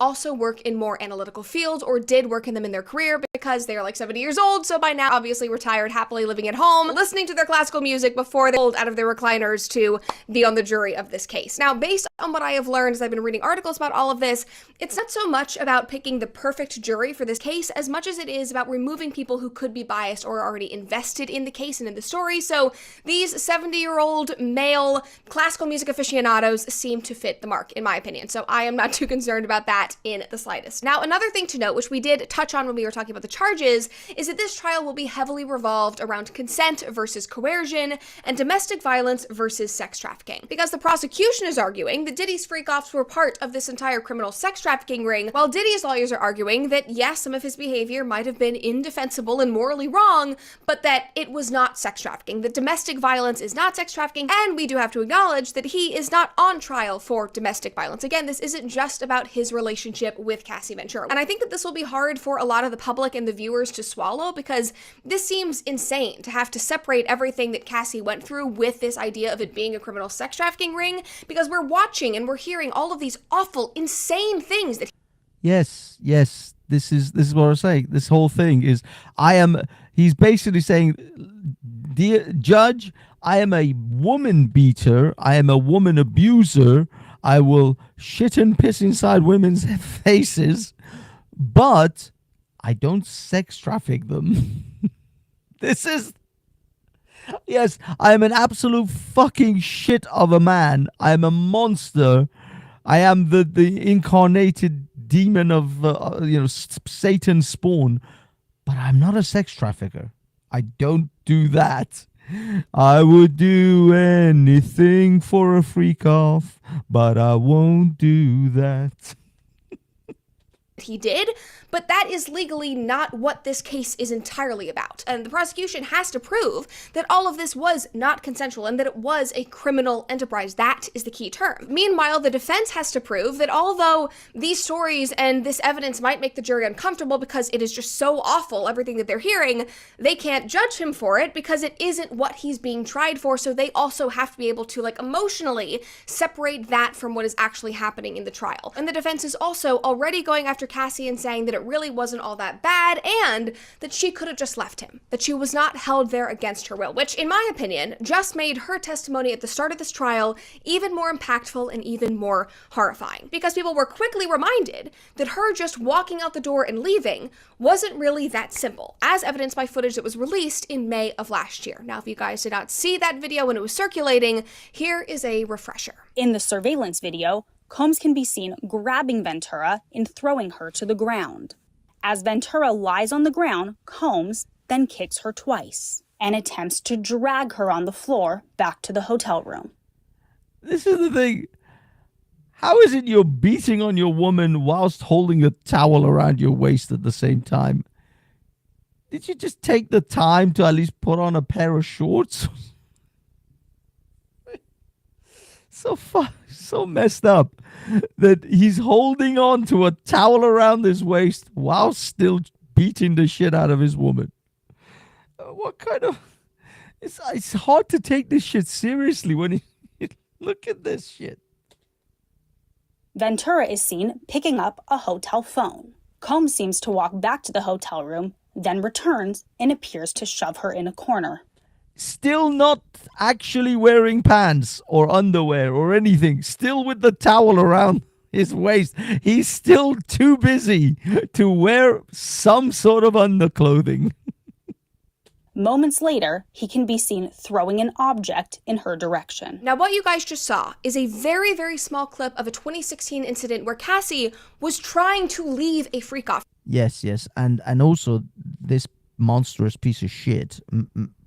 also work in more analytical fields, or did work in them in their career, because they're like 70 years old, so by now obviously retired, happily living at home, listening to their classical music before they pulled out of their recliners to be on the jury of this case. Now, based on what I have learned as I've been reading articles about all of this, it's not so much about picking the perfect jury for this case as much as it is about removing people who could be biased or already invested in the case and in the story. So these 70-year-old male classical music aficionados seem to fit the mark, in my opinion. So I am not too concerned about that in the slightest. Now, another thing to note, which we did touch on when we were talking about the charges, is that this trial will be heavily revolved around consent versus coercion and domestic violence versus sex trafficking. Because the prosecution is arguing that Diddy's freak-offs were part of this entire criminal sex trafficking ring, while Diddy's lawyers are arguing that yes, some of his behavior might have been indefensible and morally wrong, but that it was not sex trafficking, that domestic violence is not sex trafficking, and we do have to acknowledge that he is not on trial for domestic violence. Again, this isn't just about his relationship with Cassie Ventura. And I think that this will be hard for a lot of the public and the viewers to swallow, because this seems insane to have to separate everything that Cassie went through with this idea of it being a criminal sex trafficking ring, because we're watching and we're hearing all of these awful, insane things that Yes. This is what I'm saying. This whole thing is, he's basically saying, dear judge, I am a woman beater, I am a woman abuser, I will shit and piss inside women's faces, but I don't sex traffic them. Yes, I am an absolute fucking shit of a man. I am a monster. I am the incarnated demon of Satan's spawn, but I'm not a sex trafficker. I don't do that. I would do anything for a freak off, but I won't do that. he did, but that is legally not what this case is entirely about. And the prosecution has to prove that all of this was not consensual and that it was a criminal enterprise. That is the key term. Meanwhile, the defense has to prove that although these stories and this evidence might make the jury uncomfortable because it is just so awful, everything that they're hearing, they can't judge him for it because it isn't what he's being tried for. So they also have to be able to emotionally separate that from what is actually happening in the trial. And the defense is also already going after Cassie and saying that it really wasn't all that bad and that she could have just left him, that she was not held there against her will, which in my opinion just made her testimony at the start of this trial even more impactful and even more horrifying, because people were quickly reminded that her just walking out the door and leaving wasn't really that simple, as evidenced by footage that was released in May of last year. Now, if you guys did not see that video when it was circulating, here is a refresher. In the surveillance video, Combs can be seen grabbing Ventura and throwing her to the ground. As Ventura lies on the ground, Combs then kicks her twice and attempts to drag her on the floor back to the hotel room. This is the thing. How is it you're beating on your woman whilst holding a towel around your waist at the same time? Did you just take the time to at least put on a pair of shorts? So messed up that he's holding on to a towel around his waist while still beating the shit out of his woman. What kind of... It's hard to take this shit seriously when you look at this shit. Ventura is seen picking up a hotel phone. Combs seems to walk back to the hotel room, then returns and appears to shove her in a corner. Still not actually wearing pants or underwear or anything. Still with the towel around his waist. He's still too busy to wear some sort of underclothing. Moments later, he can be seen throwing an object in her direction. Now, what you guys just saw is a very, very small clip of a 2016 incident where Cassie was trying to leave a freak-off. Yes. And also, this monstrous piece of shit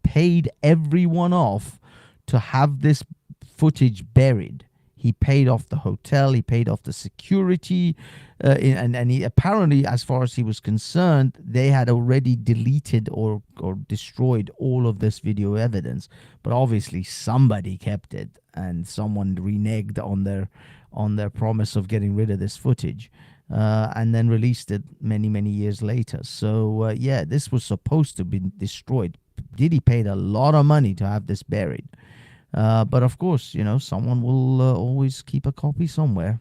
paid everyone off to have this footage buried. He paid off the hotel, he paid off the security, and he apparently, as far as he was concerned, they had already deleted or destroyed all of this video evidence. But obviously somebody kept it, and someone reneged on their promise of getting rid of this footage, and then released it many years later. So yeah, this was supposed to be destroyed. Diddy paid a lot of money to have this buried. But of course, someone will always keep a copy somewhere.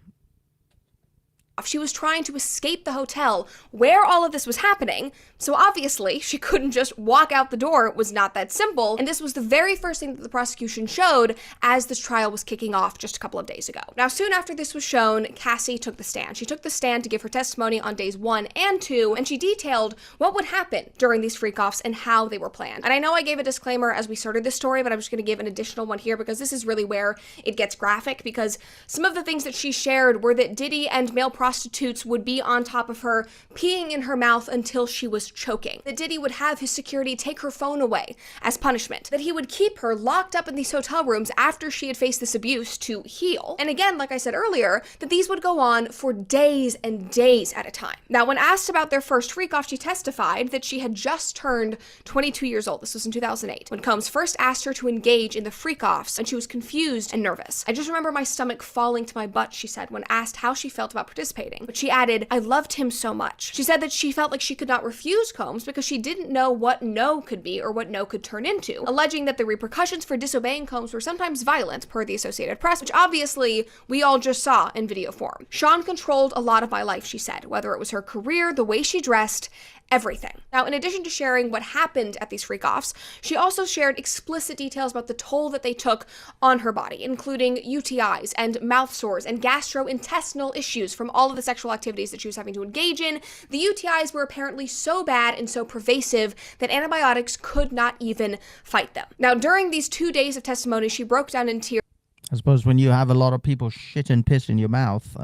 She was trying to escape the hotel where all of this was happening, so obviously she couldn't just walk out the door. It was not that simple, and this was the very first thing that the prosecution showed as this trial was kicking off just a couple of days ago. Now, soon after this was shown, Cassie took the stand. She took the stand to give her testimony on days 1 and 2, and she detailed what would happen during these freak-offs and how they were planned. And I know I gave a disclaimer as we started this story, but I'm just going to give an additional one here because this is really where it gets graphic, because some of the things that she shared were that Diddy and male prostitutes would be on top of her, peeing in her mouth until she was choking. That Diddy would have his security take her phone away as punishment. That he would keep her locked up in these hotel rooms after she had faced this abuse to heal. And again, like I said earlier, that these would go on for days and days at a time. Now, when asked about their first freak-off, she testified that she had just turned 22 years old. This was in 2008, when Combs first asked her to engage in the freak-offs, and she was confused and nervous. I just remember my stomach falling to my butt, she said, when asked how she felt about participating. But she added, "I loved him so much." She said that she felt like she could not refuse Combs because she didn't know what no could be or what no could turn into, alleging that the repercussions for disobeying Combs were sometimes violent, per the Associated Press, which obviously we all just saw in video form. "Sean controlled a lot of my life," she said, whether it was her career, the way she dressed, everything. Now, in addition to sharing what happened at these freak-offs, she also shared explicit details about the toll that they took on her body, including UTIs and mouth sores and gastrointestinal issues from all of the sexual activities that she was having to engage in. The UTIs were apparently so bad and so pervasive that antibiotics could not even fight them. Now, during these 2 days of testimony, she broke down in tears. I suppose when you have a lot of people shit and piss in your mouth,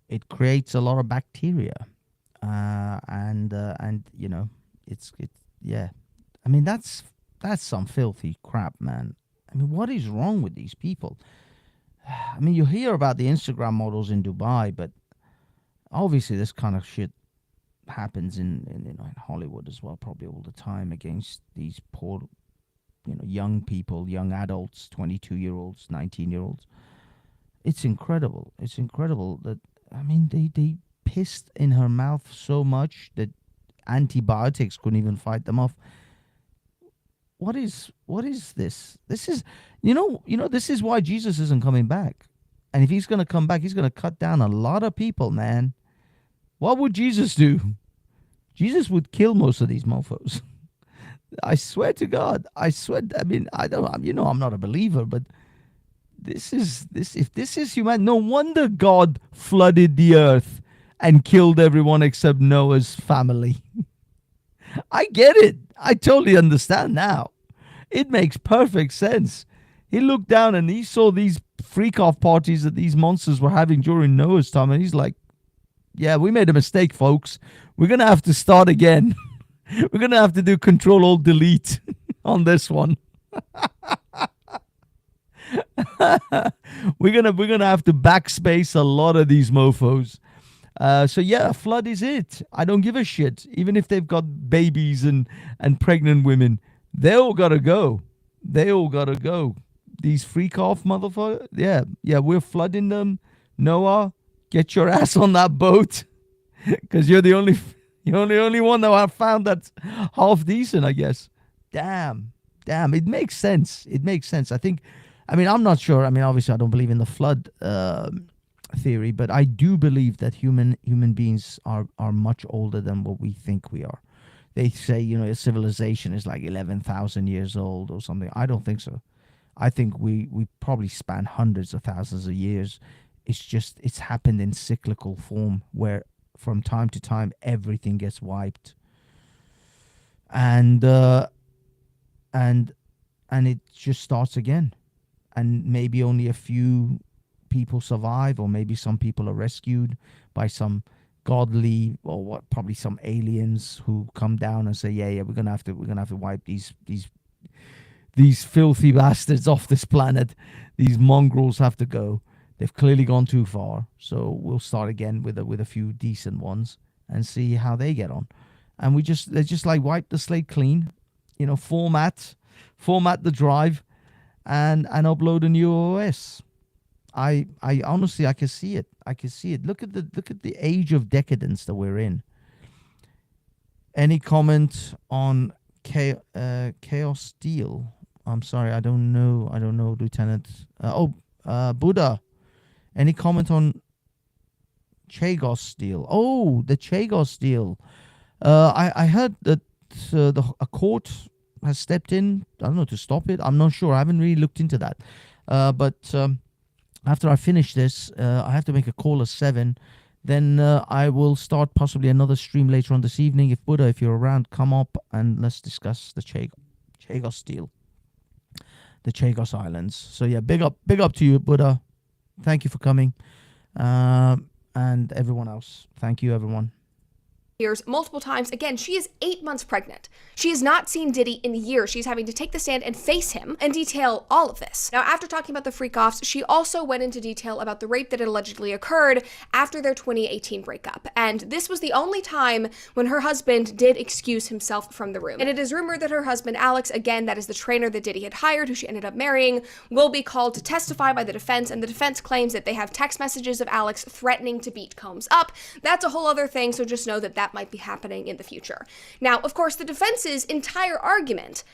it creates a lot of bacteria. And it's yeah. I mean, that's some filthy crap, man. I mean, what is wrong with these people? I mean, you hear about the Instagram models in Dubai, but obviously this kind of shit happens in Hollywood as well, probably all the time, against these poor, young people, young adults, 22-year-olds, 19-year-olds. It's incredible. It's incredible that, I mean, they pissed in her mouth so much that antibiotics couldn't even fight them off. What is this? This is, this is why Jesus isn't coming back. And if he's going to come back, he's going to cut down a lot of people, man. What would Jesus do? Jesus would kill most of these mofos. I swear to God. I mean, I'm not a believer, but if this is human, no wonder God flooded the earth and killed everyone except Noah's family. I get it. I totally understand now. It makes perfect sense. He looked down and he saw these freak-off parties that these monsters were having during Noah's time, and he's like, yeah, we made a mistake, folks. We're going to have to start again. We're going to have to do Control-Alt-Delete on this one. we're gonna have to backspace a lot of these mofos. So yeah, a flood is it. I don't give a shit. Even if they've got babies and pregnant women, they all gotta go. They all gotta go. These freak off motherfuckers. Yeah, we're flooding them. Noah, get your ass on that boat, because you're the only one that I found that's half decent, I guess. Damn, it makes sense. It makes sense. I mean, I'm not sure. I mean, obviously, I don't believe in the flood theory, but I do believe that human beings are much older than what we think we are. They say, a civilization is like 11,000 years old or something. I don't think so. I think we probably span hundreds of thousands of years. It's happened in cyclical form where from time to time everything gets wiped, and it just starts again, and maybe only a few people survive, or maybe some people are rescued by some godly, or what, probably some aliens who come down and say, yeah, we're gonna have to wipe these filthy bastards off this planet. These mongrels have to go. They've clearly gone too far, so we'll start again with a few decent ones and see how they get on. And they just like wipe the slate clean, format the drive, and upload a new OS. I honestly, I can see it. Look at the age of decadence that we're in. Any comment on Chaos Steel? I'm sorry, I don't know, Lieutenant. Buddha. Any comment on Chagos deal? Oh, the Chagos deal. I heard that a court has stepped in, I don't know, to stop it. I'm not sure. I haven't really looked into that. But after I finish this, I have to make a call at 7. Then I will start possibly another stream later on this evening. If Buddha, if you're around, come up and let's discuss the Chagos deal. The Chagos Islands. So yeah, big up to you, Buddha. Thank you for coming. And everyone else. Thank you, everyone. Years multiple times. Again, she is 8 months pregnant. She has not seen Diddy in years. She's having to take the stand and face him and detail all of this. Now, after talking about the freak-offs, she also went into detail about the rape that had allegedly occurred after their 2018 breakup. And this was the only time when her husband did excuse himself from the room. And it is rumored that her husband, Alex, again, that is the trainer that Diddy had hired, who she ended up marrying, will be called to testify by the defense. And the defense claims that they have text messages of Alex threatening to beat Combs up. That's a whole other thing, so just know that might be happening in the future. Now, of course, the defense's entire argument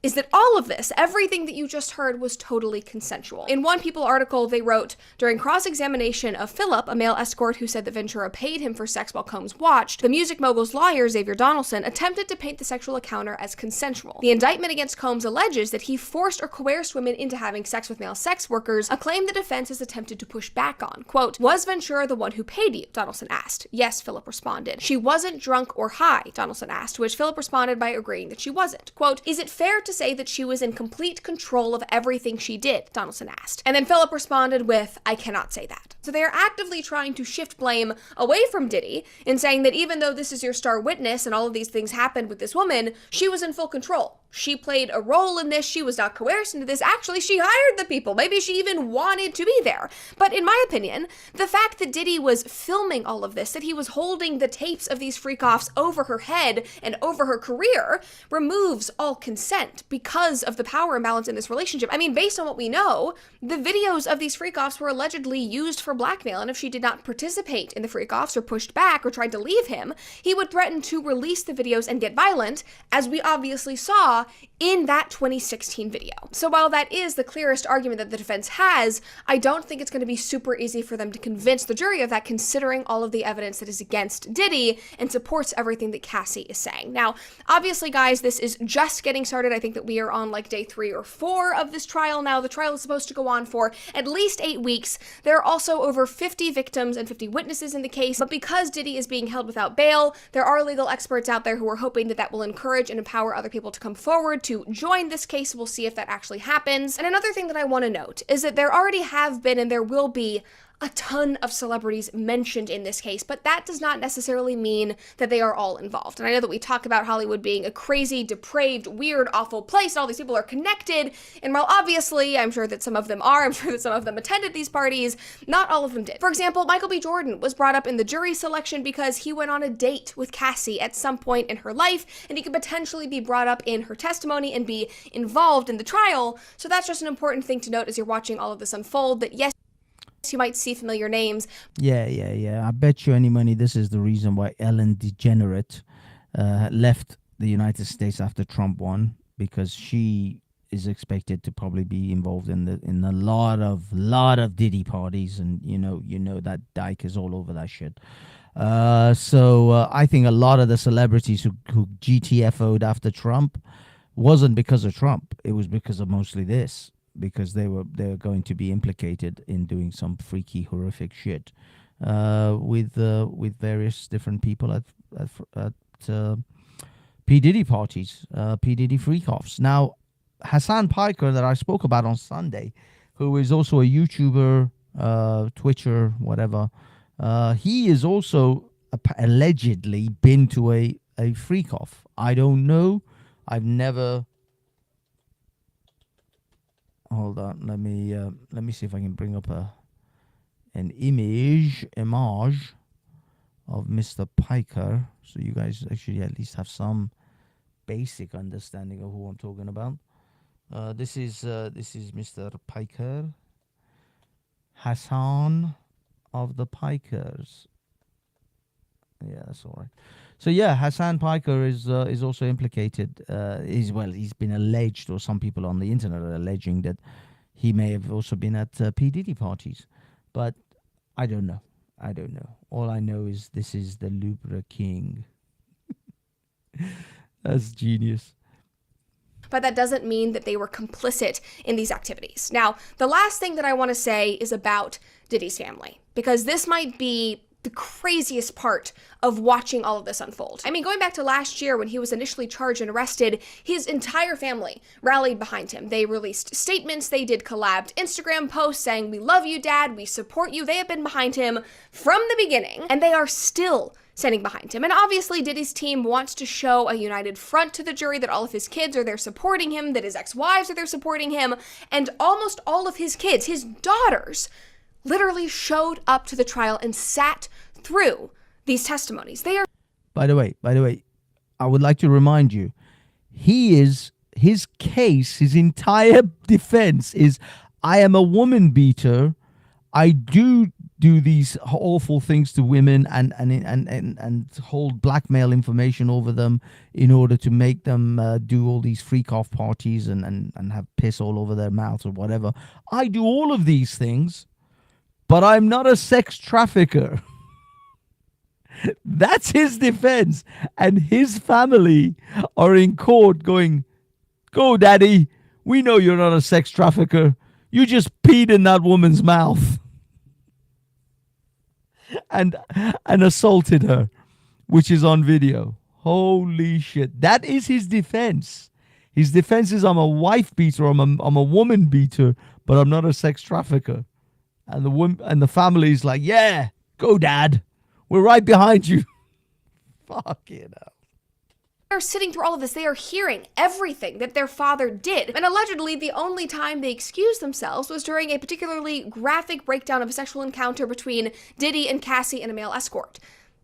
is that all of this, everything that you just heard, was totally consensual. In one People article, they wrote, during cross-examination of Philip, a male escort who said that Ventura paid him for sex while Combs watched, the music mogul's lawyer, Xavier Donaldson, attempted to paint the sexual encounter as consensual. The indictment against Combs alleges that he forced or coerced women into having sex with male sex workers, a claim the defense has attempted to push back on. Quote, was Ventura the one who paid you? Donaldson asked. Yes, Philip responded. She wasn't drunk or high? Donaldson asked, to which Philip responded by agreeing that she wasn't. Quote, is it fair to say that she was in complete control of everything she did? Donaldson asked. And then Philip responded with, I cannot say that. So they are actively trying to shift blame away from Diddy in saying that even though this is your star witness and all of these things happened with this woman, she was in full control. She played a role in this. She was not coerced into this. Actually, she hired the people. Maybe she even wanted to be there. But in my opinion, the fact that Diddy was filming all of this, that he was holding the tapes of these freak-offs over her head and over her career, removes all consent because of the power imbalance in this relationship. I mean, based on what we know, the videos of these freak-offs were allegedly used for blackmail, and if she did not participate in the freak-offs or pushed back or tried to leave him, he would threaten to release the videos and get violent, as we obviously saw in that 2016 video. So while that is the clearest argument that the defense has, I don't think it's going to be super easy for them to convince the jury of that, considering all of the evidence that is against Diddy and supports everything that Cassie is saying. Now, obviously, guys, this is just getting started. I think that we are on like day 3 or 4 of this trial now. The trial is supposed to go on for at least 8 weeks. There are also over 50 victims and 50 witnesses in the case, but because Diddy is being held without bail, there are legal experts out there who are hoping that that will encourage and empower other people to come forward to join this case. We'll see if that actually happens. And another thing that I want to note is that there already have been and there will be a ton of celebrities mentioned in this case, but that does not necessarily mean that they are all involved. And I know that we talk about Hollywood being a crazy, depraved, weird, awful place, and all these people are connected, and while obviously I'm sure that some of them are, I'm sure that some of them attended these parties, not all of them did. For example, Michael B. Jordan was brought up in the jury selection because he went on a date with Cassie at some point in her life, and he could potentially be brought up in her testimony and be involved in the trial. So that's just an important thing to note as you're watching all of this unfold, that yes, you might see familiar names. Yeah. I bet you any money this is the reason why Ellen DeGenerate left the United States after Trump won, because she is expected to probably be involved in a lot of Diddy parties, and you know that dyke is all over that shit. So I think a lot of the celebrities who GTFO'd after Trump wasn't because of Trump. It was because of mostly this, because they were going to be implicated in doing some freaky, horrific shit with various different people at P. Diddy parties, P. Diddy freak-offs. Now, Hassan Piker, that I spoke about on Sunday, who is also a YouTuber, Twitcher, whatever, he is also allegedly been to a freak-off. I don't know. I've never... Hold on, let me see if I can bring up an image of Mr. Piker, so you guys actually at least have some basic understanding of who I'm talking about. This is Mr. Piker, Hassan of the Pikers. Yeah, that's all right. So yeah, Hassan Piker is also implicated. He's been alleged, or some people on the internet are alleging that he may have also been at P. Diddy parties, but I don't know. All I know is this is the Lubra King. That's genius. But that doesn't mean that they were complicit in these activities. Now, the last thing that I want to say is about Diddy's family, because this might be the craziest part of watching all of this unfold. I mean, going back to last year when he was initially charged and arrested, his entire family rallied behind him. They released statements, they did collabed Instagram posts saying, "We love you, Dad, we support you." They have been behind him from the beginning, and they are still standing behind him. And obviously, Diddy's team wants to show a united front to the jury, that all of his kids are there supporting him, that his ex-wives are there supporting him, and almost all of his kids, his daughters, literally showed up to the trial and sat through these testimonies. They are... By the way, I would like to remind you, his case, his entire defense is, I am a woman beater. I do these awful things to women and hold blackmail information over them in order to make them do all these freak-off parties and have piss all over their mouths or whatever. I do all of these things, but I'm not a sex trafficker. That's his defense. And his family are in court going, "Go, Daddy. We know you're not a sex trafficker. You just peed in that woman's mouth and assaulted her," which is on video. Holy shit. That is his defense. His defense is, I'm a wife beater, I'm a woman beater, but I'm not a sex trafficker. And the family's like, "Yeah, go, Dad. We're right behind you." Fucking hell. They're sitting through all of this. They are hearing everything that their father did. And allegedly, the only time they excused themselves was during a particularly graphic breakdown of a sexual encounter between Diddy and Cassie and a male escort.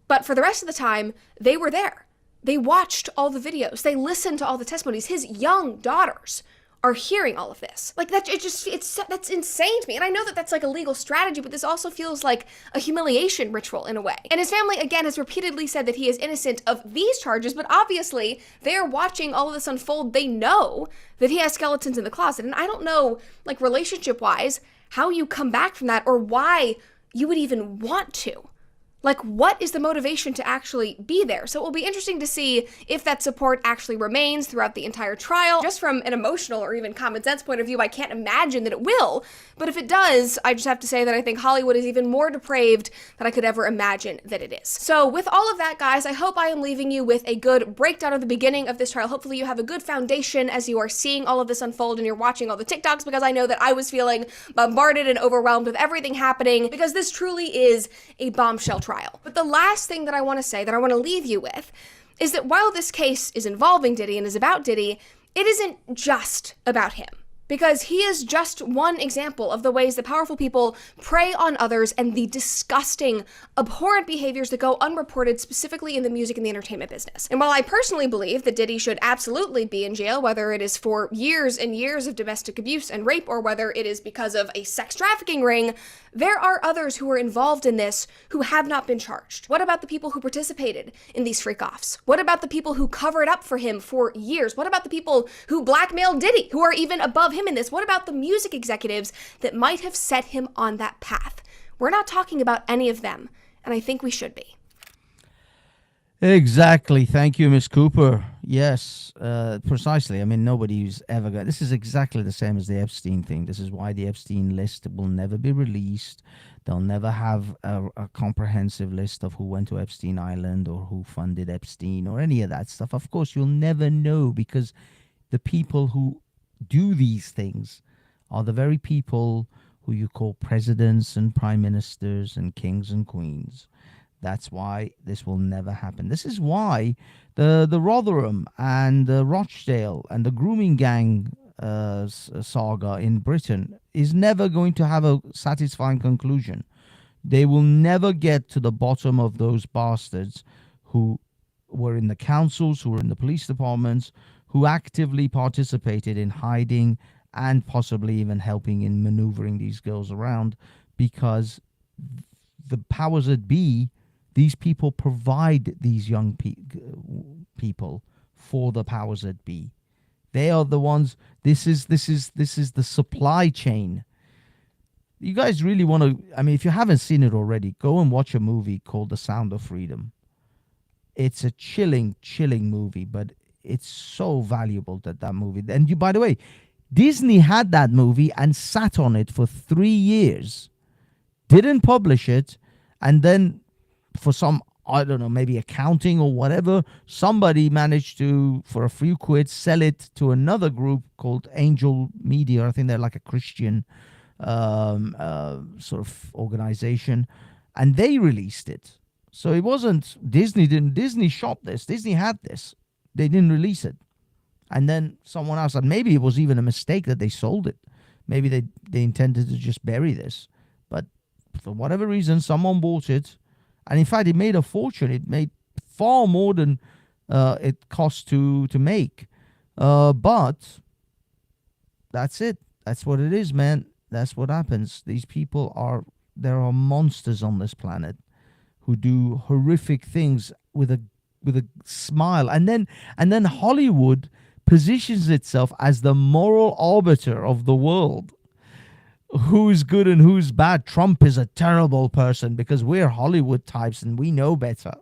But for the rest of the time, they were there. They watched all the videos. They listened to all the testimonies. His young daughters are hearing all of this. Like, that's insane to me. And I know that that's like a legal strategy, but this also feels like a humiliation ritual in a way. And his family, again, has repeatedly said that he is innocent of these charges, but obviously they're watching all of this unfold. They know that he has skeletons in the closet. And I don't know, like, relationship-wise, how you come back from that, or why you would even want to. Like, what is the motivation to actually be there? So it will be interesting to see if that support actually remains throughout the entire trial. Just from an emotional or even common sense point of view, I can't imagine that it will. But if it does, I just have to say that I think Hollywood is even more depraved than I could ever imagine that it is. So with all of that, guys, I hope I am leaving you with a good breakdown of the beginning of this trial. Hopefully you have a good foundation as you are seeing all of this unfold and you're watching all the TikToks, because I know that I was feeling bombarded and overwhelmed with everything happening, because this truly is a bombshell trial. But the last thing that I want to say, that I want to leave you with, is that while this case is involving Diddy and is about Diddy, it isn't just about him. Because he is just one example of the ways that powerful people prey on others and the disgusting, abhorrent behaviors that go unreported, specifically in the music and the entertainment business. And while I personally believe that Diddy should absolutely be in jail, whether it is for years and years of domestic abuse and rape, or whether it is because of a sex trafficking ring, there are others who were involved in this who have not been charged. What about the people who participated in these freak-offs? What about the people who covered up for him for years? What about the people who blackmailed Diddy, who are even above him in this? What about the music executives that might have set him on that path? We're not talking about any of them, and I think we should be. Exactly. Thank you, Miss Cooper. Yes, precisely. I mean, nobody's ever got... This is exactly the same as the Epstein thing. This is why the Epstein list will never be released. They'll never have a comprehensive list of who went to Epstein Island or who funded Epstein or any of that stuff. Of course, you'll never know, because the people who do these things are the very people who you call presidents and prime ministers and kings and queens. That's why this will never happen. This is why the Rotherham and the Rochdale and the grooming gang saga in Britain is never going to have a satisfying conclusion. They will never get to the bottom of those bastards who were in the councils, who were in the police departments, who actively participated in hiding and possibly even helping in maneuvering these girls around, because the powers that be, these people provide these young people for the powers that be. They are the ones. This is the supply chain. You guys really want to? I mean, if you haven't seen it already, go and watch a movie called The Sound of Freedom. It's a chilling movie, but it's so valuable that movie. And you, by the way, Disney had that movie and sat on it for 3 years, didn't publish it, and then for some, I don't know, maybe accounting or whatever, somebody managed to, for a few quid, sell it to another group called Angel Media. I think they're like a Christian sort of organization, and they released it. So it wasn't Disney shot this. Disney had this. They didn't release it. And then someone else, and maybe it was even a mistake that they sold it. Maybe they intended to just bury this. But for whatever reason, someone bought it. And in fact, it made a fortune. It made far more than it cost to make. But that's it. That's what it is, man. That's what happens. These people there are monsters on this planet who do horrific things with a smile. And then Hollywood positions itself as the moral arbiter of the world. Who's good and who's bad? Trump is a terrible person because we're Hollywood types and we know better.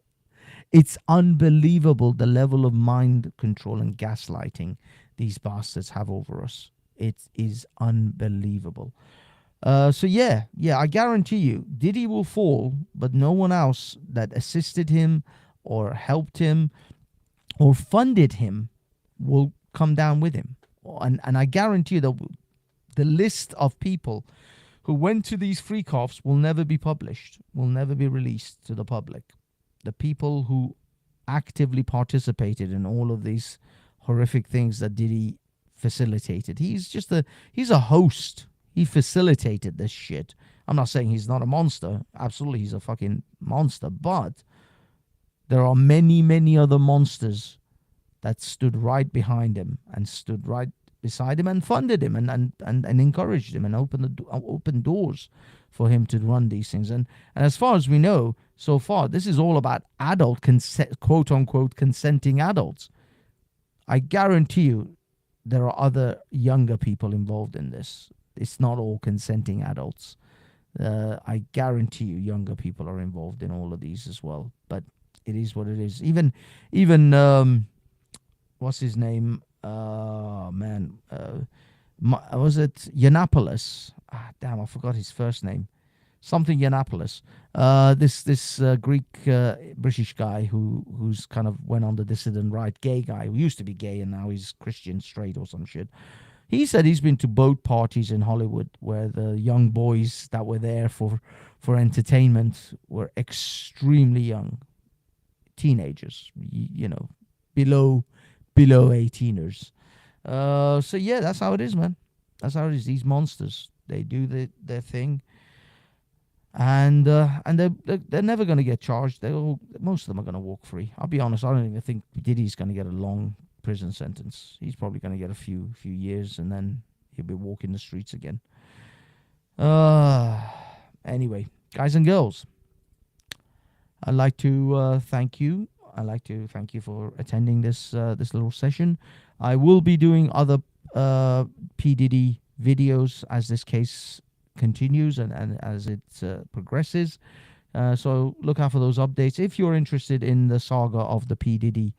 It's unbelievable the level of mind control and gaslighting these bastards have over us. It is unbelievable. So yeah, I guarantee you, Diddy will fall, but no one else that assisted him or helped him or funded him will come down with him. And I guarantee you that the list of people who went to these freak-offs will never be published, will never be released to the public. The people who actively participated in all of these horrific things that Diddy facilitated. He's a host. He facilitated this shit. I'm not saying he's not a monster. Absolutely, he's a fucking monster. But there are many, many other monsters that stood right behind him and stood right beside him and funded him and encouraged him and opened doors for him to run these things. And as far as we know, so far, this is all about adult, quote-unquote, consenting adults. I guarantee you there are other younger people involved in this. It's not all consenting adults. I guarantee you, younger people are involved in all of these as well. But it is what it is. Even what's his name? Man, was it Yiannopoulos? Ah, damn, I forgot his first name. Something Yiannopoulos. This Greek British guy who's kind of went on the dissident right, gay guy who used to be gay and now he's Christian straight or some shit. He said he's been to boat parties in Hollywood where the young boys that were there for entertainment were extremely young, teenagers, below 18ers. So yeah, that's how it is, man. That's how it is. These monsters, they do their thing, and they're never going to get charged. Most of them are going to walk free. I'll be honest. I don't even think Diddy's going to get a long prison sentence. He's probably going to get a few years, and then he'll be walking the streets again. Anyway, guys and girls, I'd like to thank you. I'd like to thank you for attending this little session. I will be doing other P. Diddy videos as this case continues and as it progresses. So look out for those updates. If you're interested in the saga of the P. Diddy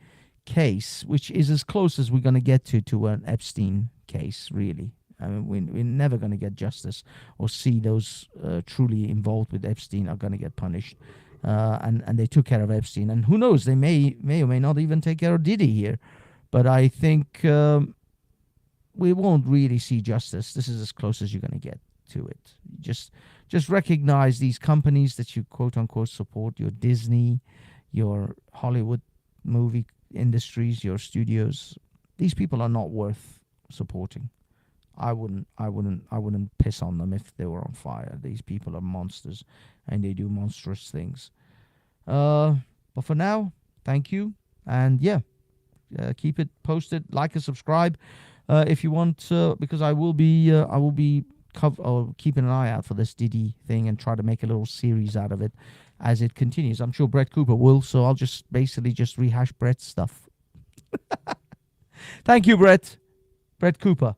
case, which is as close as we're going to get to an Epstein case, really. I mean, we're never going to get justice or see those truly involved with Epstein are going to get punished. And they took care of Epstein. And who knows, they may or may not even take care of Diddy here. But I think we won't really see justice. This is as close as you're going to get to it. Just recognize these companies that you quote-unquote support, your Disney, your Hollywood movie industries, your studios. These people are not worth supporting. I wouldn't piss on them if they were on fire. These people are monsters and they do monstrous things. But for now, thank you. And yeah, keep it posted, like and subscribe if you want, because I will be keeping an eye out for this Diddy thing and try to make a little series out of it as it continues. I'm sure Brett Cooper will, so I'll just rehash Brett's stuff. Thank you, Brett Cooper.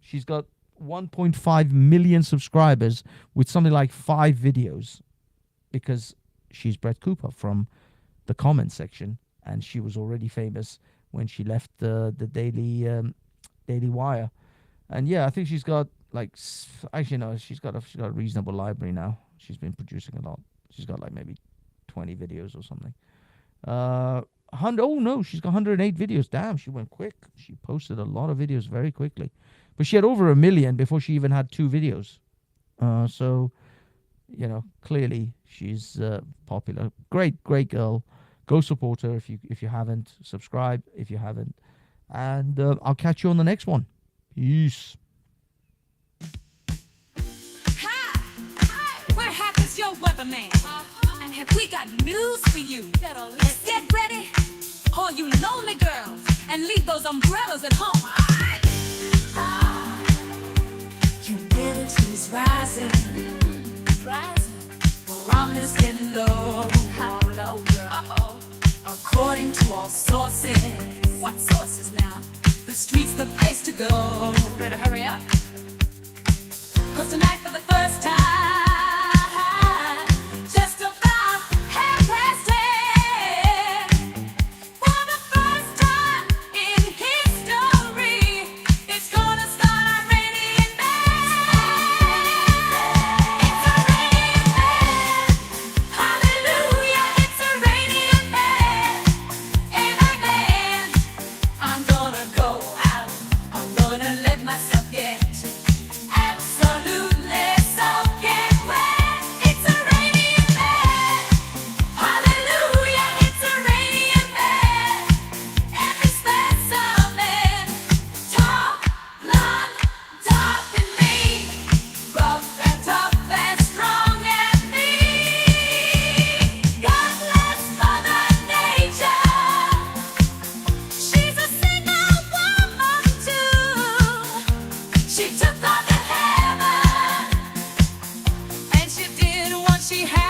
She's got 1.5 million subscribers with something like 5 videos because she's Brett Cooper from the comment section, and she was already famous when she left the Daily Wire. And yeah, I think she's got she's got a reasonable library now. She's been producing a lot. She's got like maybe 20 videos or something. She's got 108 videos. Damn, she went quick. She posted a lot of videos very quickly. But she had over 1 million before she even had 2 videos. So, clearly she's popular. Great girl. Go support her if you haven't. Subscribe if you haven't. And I'll catch you on the next one. Peace. Hi, where hack is your weatherman? And have we got news for you? Let's get ready, all you lonely girls, and leave those umbrellas at home. Humidity's rising, barometer's getting low. According to all sources. What sources now? The street's the place to go. Better hurry up. 'Cause tonight for the first time, just about 10:30, for the first time in history, it's gonna start on raining men. It's a raining man. Hallelujah, it's a raining man. Amen. I'm gonna go out. I'm gonna let myself get absolutely soaking wet. It's a raining man. Hallelujah, it's a raining man. Every specimen, tall, blonde, dark and mean, rough and tough and strong and mean. God bless Mother Nature. She's a single woman too. She took on to heaven, and she did what she had